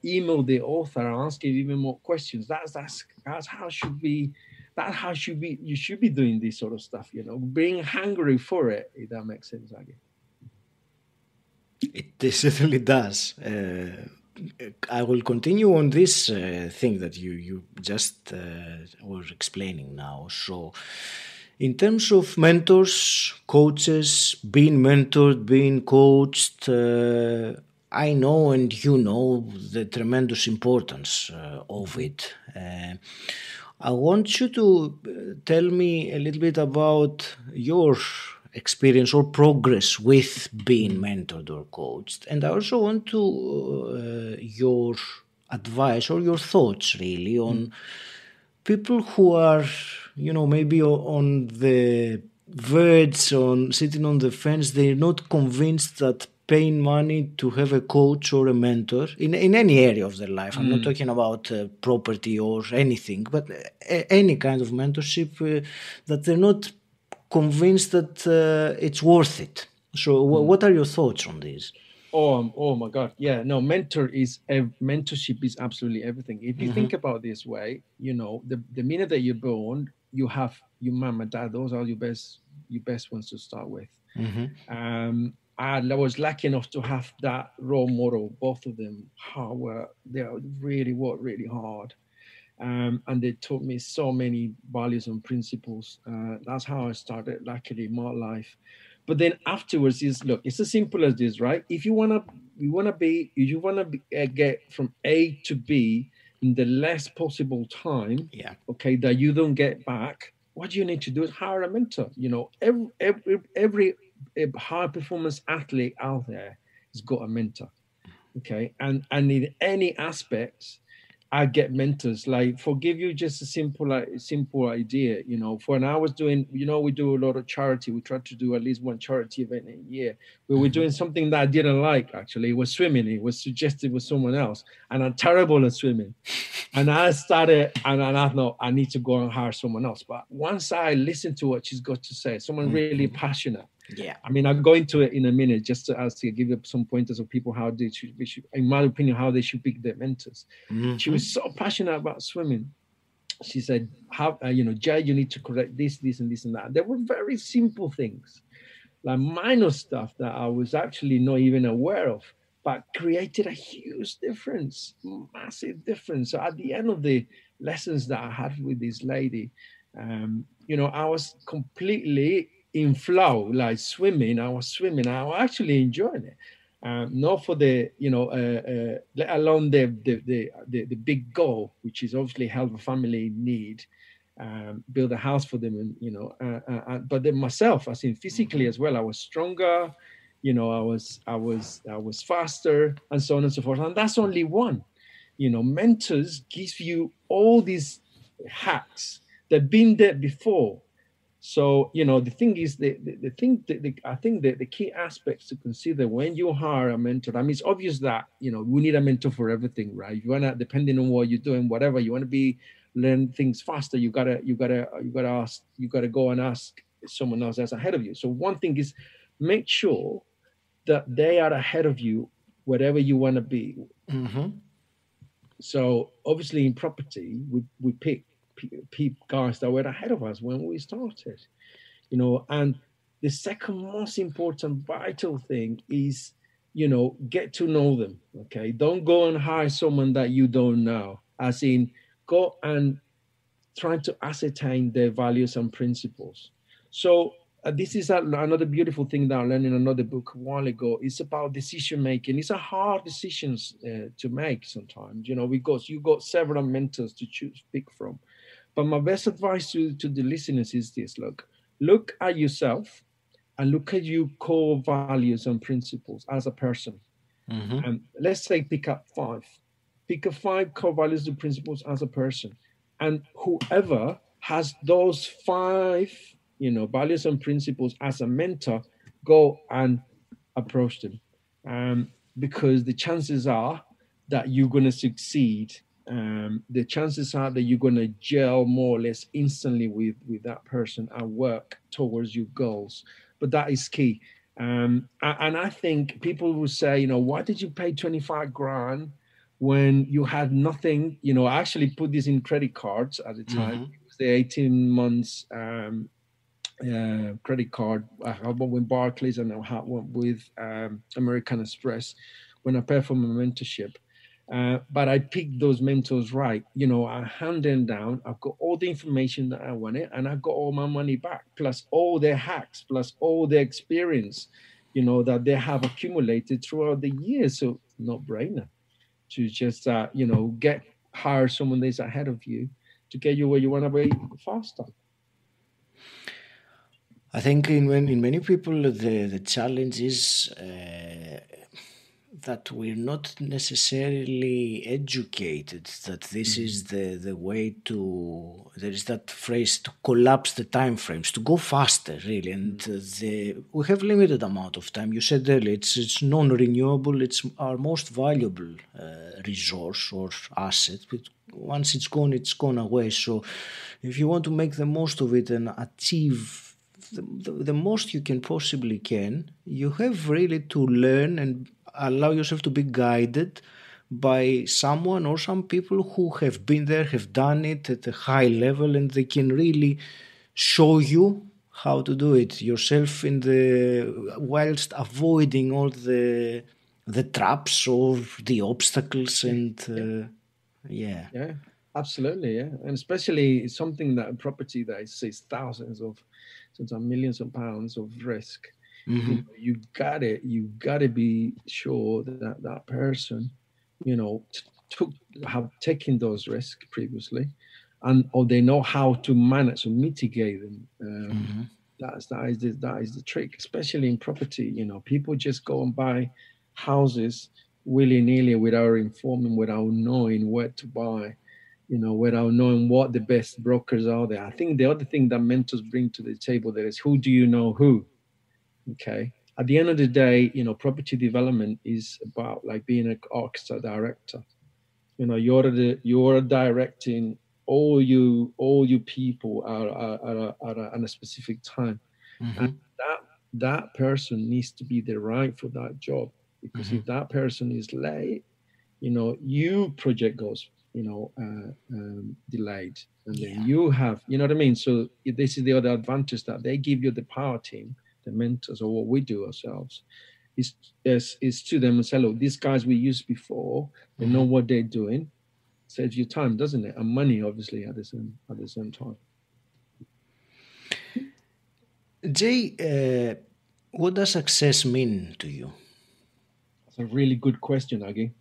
email the author and ask him even more questions. That's how it should be. That's how should be. You should be doing this sort of stuff. Being hungry for it. If that makes sense, I guess. It certainly does. I will continue on this thing that you just were explaining now. So, in terms of mentors, coaches, being mentored, being coached, I know and you know the tremendous importance of it. I want you to tell me a little bit about your experience or progress with being Mm. mentored or coached. And I also want to your advice or your thoughts really on Mm. people who are, maybe on the verge, on sitting on the fence. They're not convinced that paying money to have a coach or a mentor in any area of their life. I'm not Mm. talking about property or anything, but any kind of mentorship, that they're not convinced that it's worth it. So, Mm. what are your thoughts on this? Oh my God. Yeah, no, mentorship is absolutely everything. If you Hmm. think about this way, the minute that you're born, you have your mom and dad. Those are your best ones to start with. Hmm. I was lucky enough to have that role model. Both of them, they really worked really hard, and they taught me so many values and principles. That's how I started, luckily, my life. But then afterwards is look, it's as simple as this, right? If you wanna get from A to B in the less possible time, Yeah. okay, that you don't get back, what you need to do is hire a mentor. Every high performance athlete out there has got a mentor, okay, and in any aspects I get mentors. Like, for give you just a simple idea, for when I was doing, we do a lot of charity. We try to do at least one charity event a year. We were Hmm. doing something that I didn't like. Actually, it was swimming. It was suggested with someone else, and I'm terrible at swimming. And I started, and I thought I need to go and hire someone else. But once I listened to what she's got to say, someone really Hmm. passionate. Yeah. I mean, I'll go into it in a minute just to give you some pointers of people how they should, in my opinion, how they should pick their mentors. She Hmm. was so passionate about swimming. She said, "How Jay, you need to correct this and this and that." There were very simple things, like minor stuff that I was actually not even aware of, but created a huge difference, massive difference. So at the end of the lessons that I had with this lady, I was completely in flow, like swimming. I was swimming. I was actually enjoying it. Not for the, let alone the big goal, which is obviously help a family need, build a house for them, and but then myself, as in physically Hmm. as well, I was stronger. I was faster, and so on and so forth. And that's only one. Mentors give you all these hacks. They've been there before. So, the thing is, the thing, I think the key aspects to consider when you hire a mentor. I mean, it's obvious that we need a mentor for everything, right? If you wanna, depending on what you're doing, whatever you want to be, learn things faster. You gotta go and ask someone else that's ahead of you. So one thing is, make sure that they are ahead of you, wherever you want to be. Hmm. So obviously in property, we pick guys that were ahead of us when we started, and the second most important vital thing is, get to know them. Okay. Don't go and hire someone that you don't know, as in go and trying to ascertain their values and principles. So this is another beautiful thing that I learned in another book a while ago. It's about decision making. It's a hard decisions to make sometimes. Because you got several mentors to choose pick from. But my best advice to the listeners is this: look at yourself and look at your core values and principles as a person. Mm-hmm. And let's say pick up five. Pick up five core values and principles as a person. And whoever has those five, values and principles as a mentor, go and approach them. Because the chances are that you're going to succeed. The chances are that you're going to gel more or less instantly with that person and work towards your goals. But that is key. And I think people will say, why did you pay 25 grand when you had nothing? I actually put this in credit cards at the time. Mm-hmm. It was the 18 months credit card. I had one with Barclays and I had one with American Express when I paid for my mentorship. But I picked those mentors right. I hand them down. I've got all the information that I wanted, and I got all my money back, plus all their hacks, plus all their experience, that they have accumulated throughout the years. So no brainer to just hire someone that's ahead of you to get you where you want to be faster. I think in many people the challenge is that we're not necessarily educated that this is the way to, there is that phrase, to collapse the time frames, to go faster really, and we have limited amount of time. You said earlier it's non-renewable, it's our most valuable resource or asset, but once it's gone away. So if you want to make the most of it and achieve the most you can possibly can, you have really to learn and allow yourself to be guided by someone or some people who have been there, have done it at a high level, and they can really show you how to do it yourself in the whilst avoiding all the traps or the obstacles and yeah. Yeah, absolutely. Yeah. And especially something that property that is thousands of, sometimes millions of pounds of risk. Mm-hmm. You gotta be sure that that person, took have taken those risks previously, and or they know how to manage or mitigate them. Mm-hmm. That is the trick, especially in property. People just go and buy houses willy nilly without informing, without knowing where to buy, without knowing what the best brokers are there. I think the other thing that mentors bring to the table there is, who do you know who? Okay. At the end of the day, property development is about like being an orchestra director. You're directing all you people at a specific time, and Mm-hmm. that person needs to be the right for that job. Because Mm-hmm. if that person is late, you project goes delayed, and then Yeah. you have, what I mean. So this is the other advantage, that they give you the power team, the mentors, or what we do ourselves is to them and say, look, these guys we used before, they know Mm-hmm. what they're doing. Saves you time, doesn't it? And money, obviously, at the same time. Jay, what does success mean to you? That's a really good question, Aggie.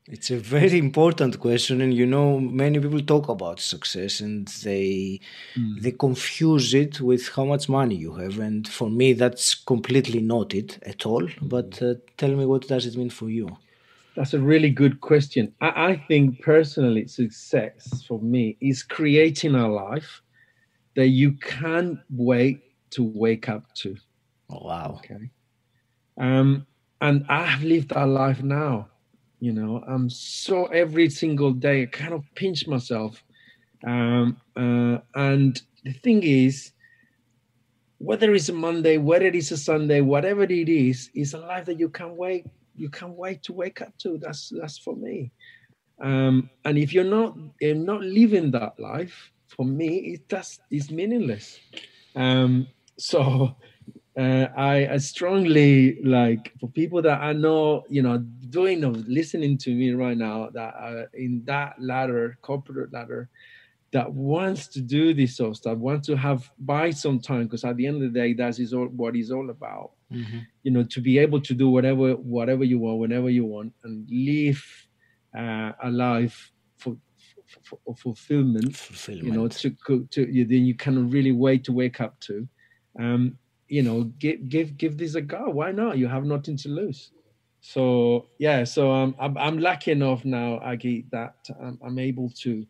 It's a very important question, and many people talk about success, and they confuse it with how much money you have. And for me, that's completely not it at all. But tell me, what does it mean for you? That's a really good question. I think personally, success for me is creating a life that you can't wait to wake up to. Oh, wow. Okay. And I have lived that life now. I'm so every single day I kind of pinch myself. And the thing is, whether it's a Monday, whether it is a Sunday, whatever it is a life that you can't wait to wake up to. That's for me. And if you're not living that life, for me, it's meaningless. So I strongly like for people that I know, doing or listening to me right now that are in that ladder, corporate ladder, that wants to do this sort of stuff, wants to have buy some time, because at the end of the day, that is all what it's all about. Mm-hmm. To be able to do whatever you want, whenever you want, and live a life for fulfillment. Fulfillment. Then you cannot really wait to wake up to. Um, give this a go. Why not? You have nothing to lose. So yeah, so I'm lucky enough now, Aggie, that I'm able to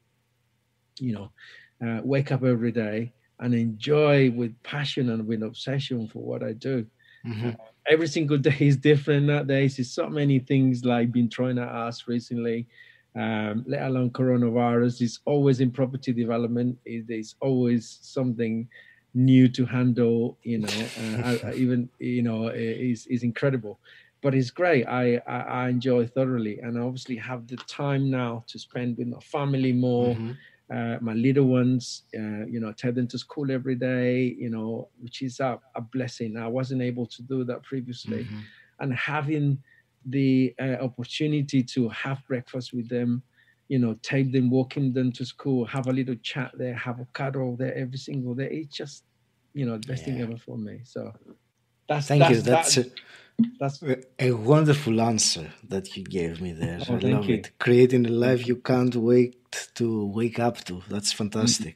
wake up every day and enjoy with passion and with obsession for what I do. Mm-hmm. Every single day is different nowadays. There's so many things like been thrown at us recently, let alone coronavirus. It's always in property development. There's always something new to handle. Even is incredible, but it's great. I enjoy thoroughly, and I obviously have the time now to spend with my family more. Mm-hmm. My little ones, take them to school every day, which is a blessing. I wasn't able to do that previously. Mm-hmm. And having the opportunity to have breakfast with them, take them, walking them to school, have a little chat there, have a cuddle there every single day. It's just, the best thing Yeah. ever for me. So that's Thank you. that. That's a wonderful answer that you gave me there. Oh, I thank love you. it. Creating a life you can't wait to wake up to. That's fantastic.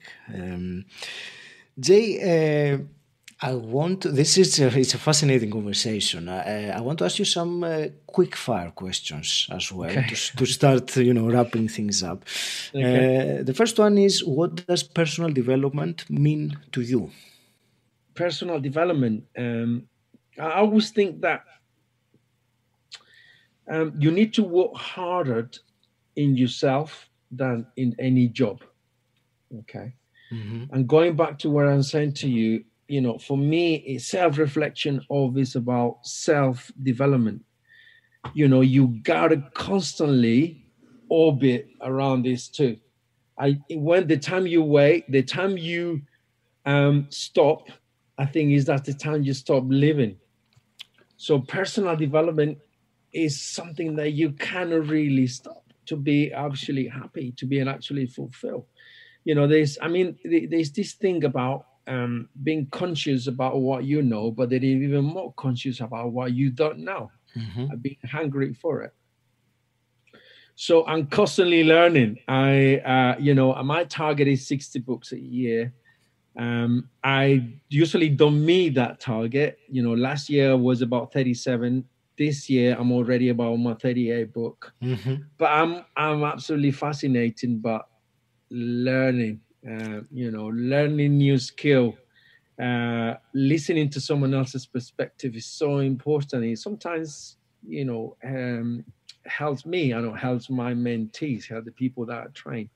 Jay, it's a fascinating conversation. I want to ask you some quick fire questions as well Okay. to start, wrapping things up. Okay. The first one is, what does personal development mean to you? Personal development. I always think that you need to work harder in yourself than in any job. Okay. Mm-hmm. And going back to what I'm saying to you, for me, it's self-reflection always about self-development. You gotta constantly orbit around this too. When the time you wait, the time you stop, I think is that the time you stop living. So personal development is something that you cannot really stop to be actually happy, to be actually fulfilled. There's this thing about being conscious about what you know, but then even more conscious about what you don't know, Mm-hmm. and being hungry for it. So I'm constantly learning. My target is 60 books a year. I usually don't meet that target. Last year was about 37. This year I'm already about my 38 book. Mm-hmm. But I'm absolutely fascinated by learning. Learning new skill. Listening to someone else's perspective is so important. It sometimes helps me and it helps my mentees, help the people that I train.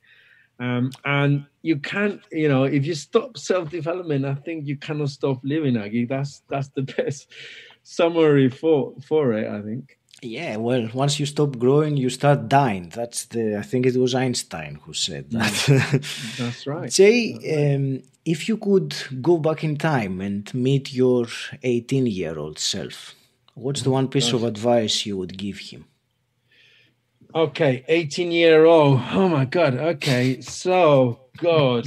And you can't, if you stop self-development, I think you cannot stop living, Aggie. That's the best summary for it, I think. Yeah, well, once you stop growing, you start dying. I think it was Einstein who said that. That's right. Jay, That's right. if you could go back in time and meet your 18-year-old self, what's the one piece of advice you would give him? Okay, 18-year-old. Oh my God. Okay, so God.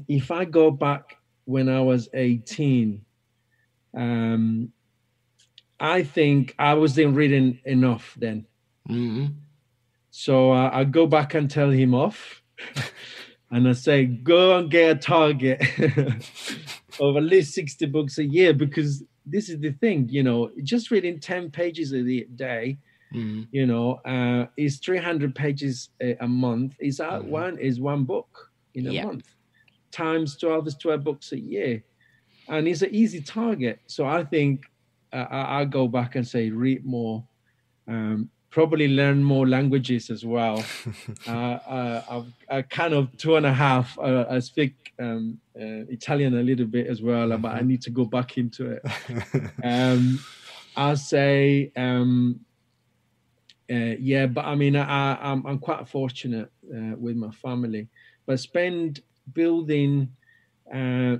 If I go back when I was 18, I think I wasn't reading enough then. Mm-hmm. So I go back and tell him off, and I say, go and get a target of at least 60 books a year, because this is the thing, just reading 10 pages a day, is 300 pages a month. Is that one book in a month, times 12 is 12 books a year, and it's an easy target. So I think I go back and say, read more, probably learn more languages as well. I kind of 2.5. I speak Italian a little bit as well, but I need to go back into it. I'll say Yeah, but I mean, I'm quite fortunate with my family, but spend building uh,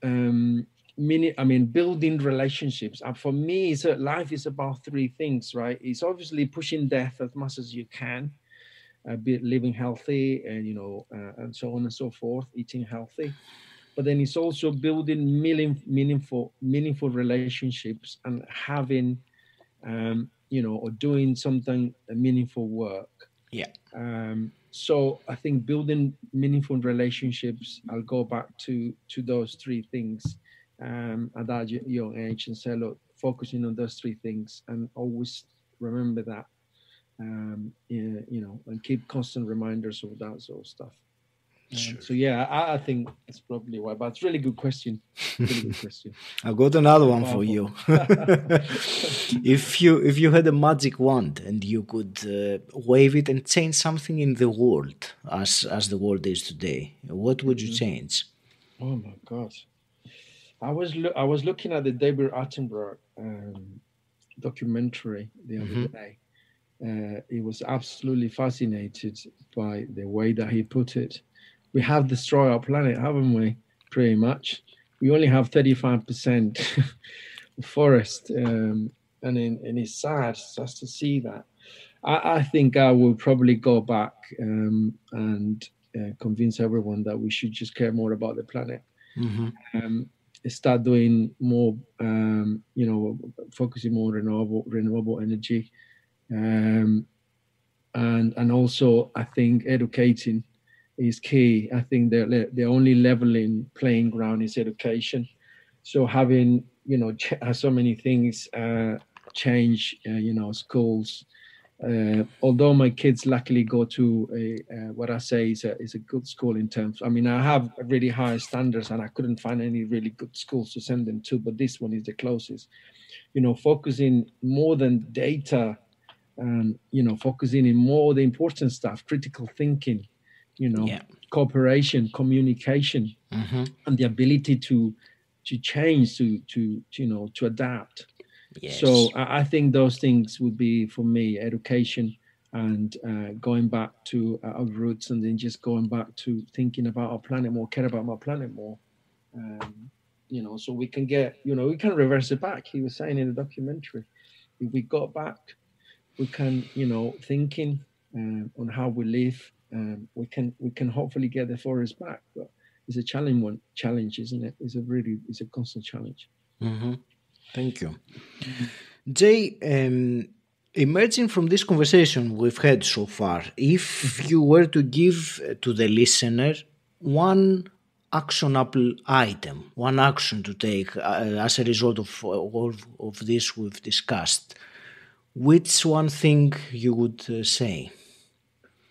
um, I mean, building relationships. And for me, life is about three things, right? It's obviously pushing death as much as you can, be living healthy, and and so on and so forth, eating healthy. But then it's also building meaningful relationships and having or doing something meaningful work. Yeah, So I think building meaningful relationships, I'll go back to those three things at that young age and say, look, focusing on those three things and always remember that, and keep constant reminders of that sort of stuff. sure. So yeah, I think that's probably why. But it's a really good question. Really good question. I got another one for Powerful. you. If you had a magic wand and you could wave it and change something in the world as the world is today, what would you change? Oh my God. I was looking at the David Attenborough documentary the other Hmm. day. He was absolutely fascinated by the way that he put it. We have destroyed our planet, haven't we? Pretty much. We only have 35% forest, and it's sad just to see that. I think I will probably go back and convince everyone that we should just care more about the planet. Hmm. Um, Start doing more, focusing more on renewable energy, um, and also I think educating is key. I think the only leveling playing ground is education. So having so many things change, schools. Although my kids luckily go to what I say is a good school in terms. I mean, I have really high standards, and I couldn't find any really good schools to send them to. But this one is the closest. Focusing more than data, focusing in more the important stuff, critical thinking, Yeah. cooperation, communication, Hmm. and the ability to change, to adapt. So Yes. I think those things would be for me education and going back to our roots, and then just going back to thinking about our planet more, care about my planet more. So we can we can reverse it back. He was saying in the documentary, if we got back, we can, thinking on how we live, we can hopefully get the forest back. But it's a challenge, isn't it? It's a constant challenge. Hmm. Thank you. Mhm. Jay, emerging from this conversation we've had so far, if you were to give to the listener one actionable item, one action to take as a result of all of this we've discussed, which one thing you would say?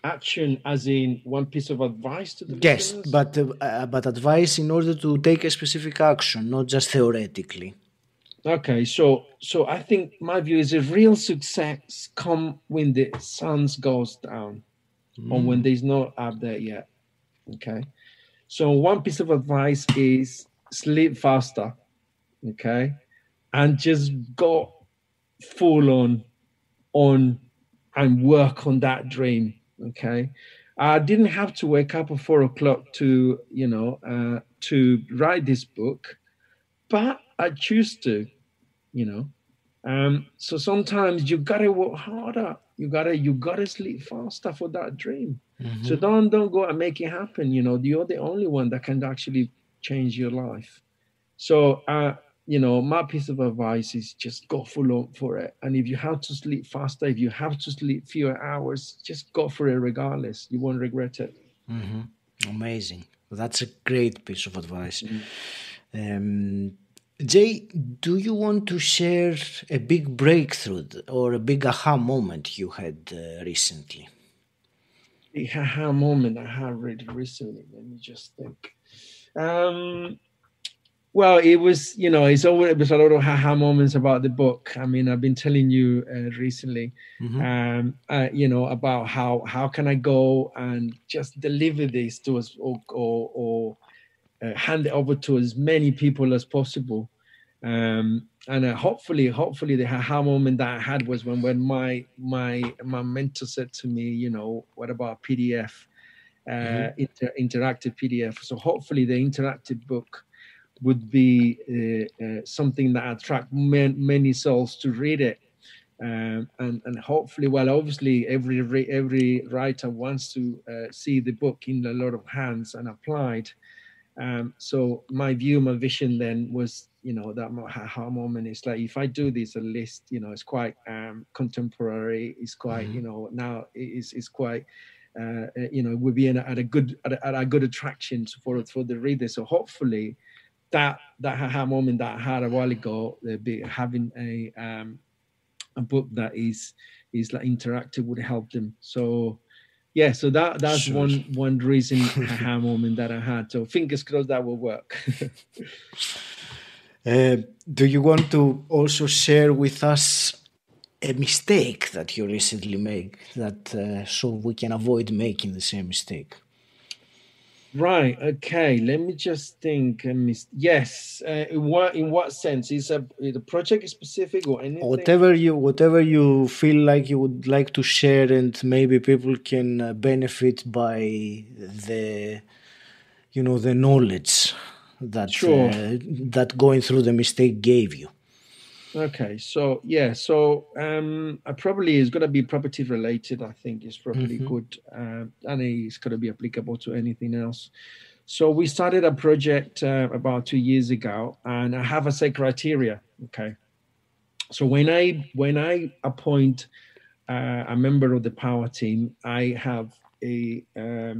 Action, as in one piece of advice to the Yes, listeners. but advice in order to take a specific action, not just theoretically. Okay, so I think my view is a real success come when the sun goes down or when Mm. there's no up there yet. Okay, so one piece of advice is sleep faster. Okay, and just go full on and work on that dream. Okay, I didn't have to wake up at 4 o'clock to write this book, but I choose to. You know, so sometimes you gotta work harder. You gotta sleep faster for that dream. So Hmm. don't go and make it happen. You're the only one that can actually change your life. So my piece of advice is just go full on for it. And if you have to sleep faster, if you have to sleep fewer hours, just go for it regardless. You won't regret it. Hmm. Amazing. That's a great piece of advice. Um, Jay, do you want to share a big breakthrough or a big aha moment you had recently? The haha moment I had really recently. Let me just think. Um, Well, it was a lot of haha moments about the book. I mean, I've been telling you recently, Hmm. about how can I go and just deliver this to us, or hand it over to as many people as possible. hopefully the aha moment that I had was when my mentor said to me, what about PDF, interactive PDF? So hopefully the interactive book would be something that attract many souls to read it. And hopefully, well, obviously, every writer wants to see the book in a lot of hands and applied. So my vision then was, that aha moment is like, if I do this, a list, it's quite contemporary. It's quite, now it's quite, it would be at a good attraction for the reader. So hopefully, that aha moment that I had a while ago, having a book that is like interactive would help them. So yeah, so that's Sure. one reason aha moment that I had. So fingers crossed that will work. Do you want to also share with us a mistake that you recently made, that so we can avoid making the same mistake? Right. Okay. Let me just think. Yes. In what sense? Is the project specific or anything? Whatever you feel like you would like to share, and maybe people can benefit by the the knowledge that Sure. that going through the mistake gave you. Okay, so yeah, so I probably is going to be property related. I think is probably good, and it's going to be applicable to anything else. So we started a project about 2 years ago, and I have a set criteria. Okay, so when I appoint a member of the power team, I have a a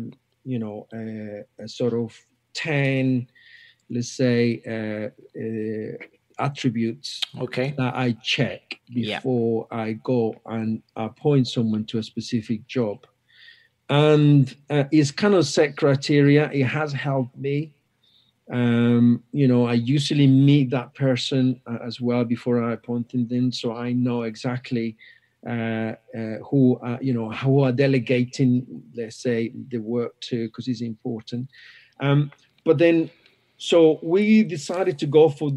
sort of 10, let's say, attributes that I check before I go and appoint someone to a specific job. And it's kind of set criteria. It has helped me. I usually meet that person as well before I appoint them, so I know exactly who are delegating, let's say, the work to, because it's important. But then, so we decided to go for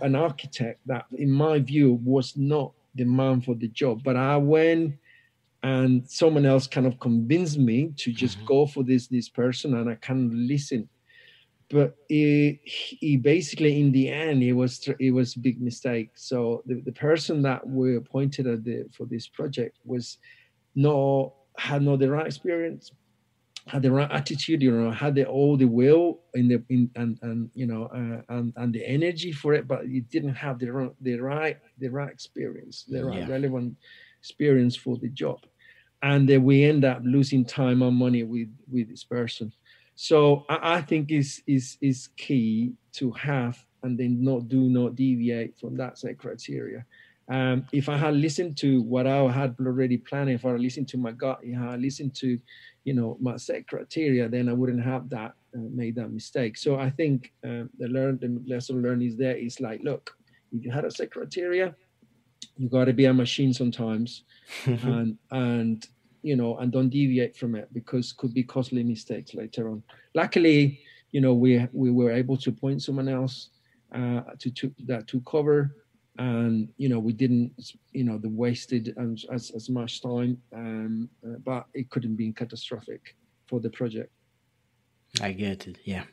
an architect that, in my view, was not the man for the job. But I went, and someone else kind of convinced me to just go for this person, and I kind of listen. But he basically, in the end, it was a big mistake. So the person that we appointed for this project had not the right experience, had the right attitude, had all the will and the energy for it, but it didn't have the right experience, the right relevant experience for the job, and then we end up losing time and money with this person. So I think is key to have, and then not deviate from that set criteria. If I had listened to what I had already planned, if I listened to my gut, if I listened to, my set criteria, then I wouldn't have made that mistake. So I think the lesson learned is there. Is like, look, if you had a set criteria, you got to be a machine sometimes, and and don't deviate from it, because could be costly mistakes later on. Luckily, we were able to appoint someone else to cover, and we didn't the wasted as much time, but it couldn't be catastrophic for the project. I get it. Yeah.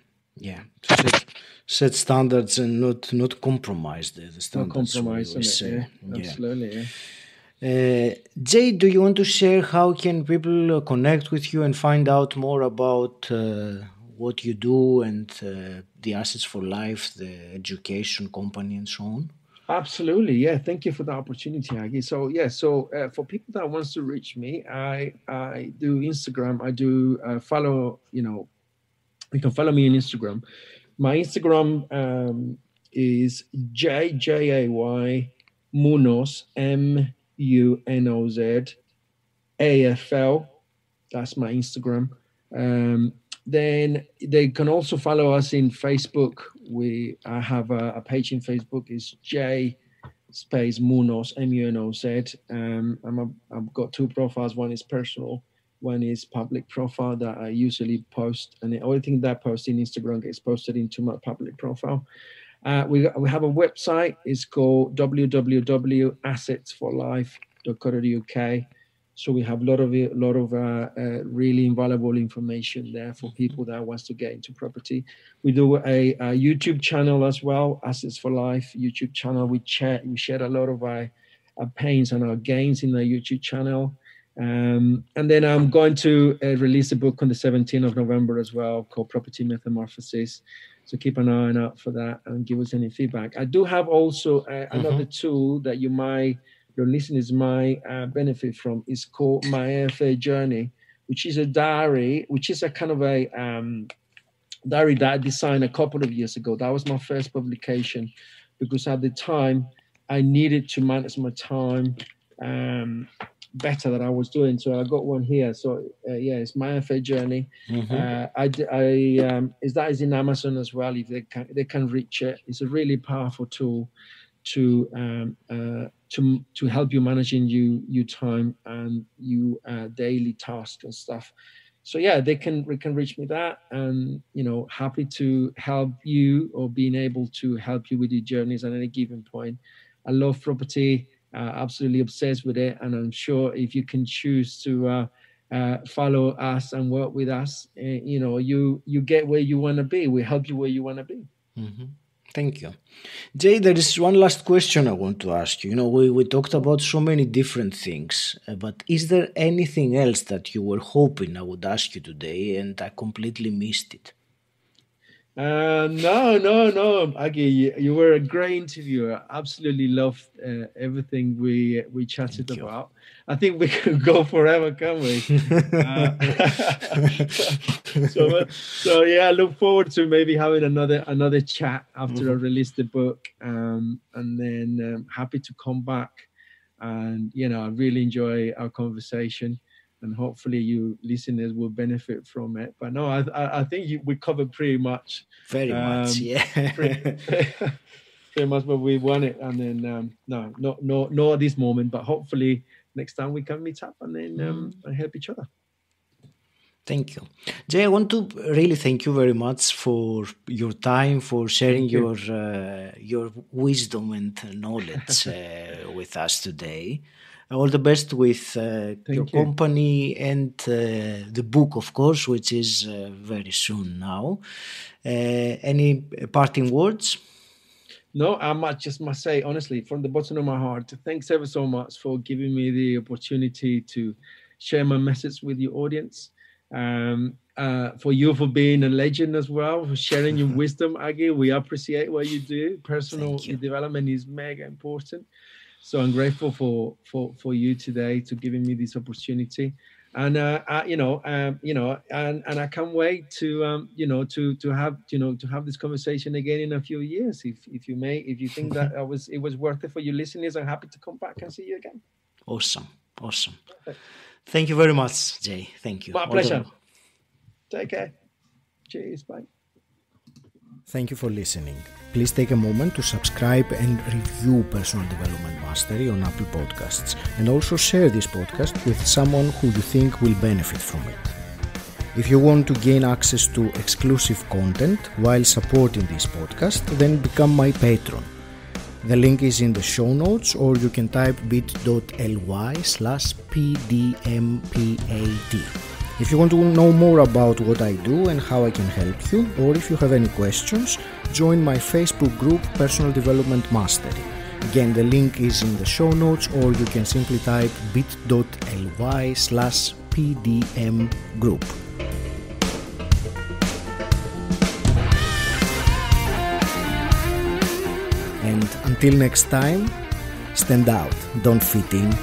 Set standards and not compromise the standards. Not compromise on it. Yeah. Absolutely. Jay, do you want to share how can people connect with you and find out more about what you do, and the Assets for Life, the education company, and so on? Absolutely. Yeah. Thank you for the opportunity, Aggie. So for people that wants to reach me, I do Instagram. I do follow, you can follow me on Instagram. My Instagram is JJAY Munoz, MUNOZ AFL. That's my Instagram. Then they can also follow us in Facebook. I have a page in Facebook. It's J space Munoz, MUNOZ. I've got two profiles. One is personal, one is public profile that I usually post, and everything that I post in Instagram gets posted into my public profile. We have a website. It's called www.assetsforlife.co.uk. So we have a lot of really invaluable information there for people that wants to get into property. We do a YouTube channel as well, Assets for Life YouTube channel. We share a lot of our pains and our gains in the YouTube channel. And then I'm going to release a book on the 17th of November as well called Property Metamorphosis. So keep an eye out for that and give us any feedback. I do have also another tool that your listeners might benefit from. It's called My AFA Journey, which is a diary, which is a kind of a diary that I designed a couple of years ago. That was my first publication because at the time I needed to manage my time better than I was doing. So I got one here. So it's My AFA Journey. Is in Amazon as well. If they can reach it. It's a really powerful tool to help you managing your time and you daily tasks and stuff. So they can reach me that, and happy to help you or being able to help you with your journeys at any given point. I love property, absolutely obsessed with it, and I'm sure if you can choose to follow us and work with us, you get where you want to be. We help you where you want to be. Thank you. Jay, there is one last question I want to ask you. We talked about so many different things, but is there anything else that you were hoping I would ask you today and I completely missed it? No, Aggie, you were a great interviewer. Absolutely loved everything we chatted about. I think we could go forever, can't we? So I look forward to maybe having another chat after I release the book, and then happy to come back. And I really enjoy our conversation. And hopefully you listeners will benefit from it. But no, I think we covered pretty much. Very much, yeah. pretty much what we wanted. And then, no at this moment, but hopefully next time we can meet up and then help each other. Thank you. Jay, I want to really thank you very much for your time, for sharing your wisdom and knowledge with us today. All the best with your company and the book, of course, which is very soon now. Any parting words? No, I must say, honestly, from the bottom of my heart, thanks ever so much for giving me the opportunity to share my message with your audience. For you for being a legend as well, for sharing your wisdom, Aggie. We appreciate what you do. Personal development is mega important. So I'm grateful for you today to giving me this opportunity, and I can't wait to have this conversation again in a few years. If you think that it was worth it for you listeners, I'm happy to come back and see you again. Awesome. Perfect. Thank you very much, Jay. Thank you. My pleasure. Take care. Cheers. Bye. Thank you for listening. Please take a moment to subscribe and review Personal Development Mastery on Apple Podcasts, and also share this podcast with someone who you think will benefit from it. If you want to gain access to exclusive content while supporting this podcast, then become my patron. The link is in the show notes, or you can type bit.ly/pdmpad. If you want to know more about what I do and how I can help you, or if you have any questions, join my Facebook group Personal Development Mastery. Again, the link is in the show notes, or you can simply type bit.ly/pdmgroup. And until next time, stand out, don't fit in.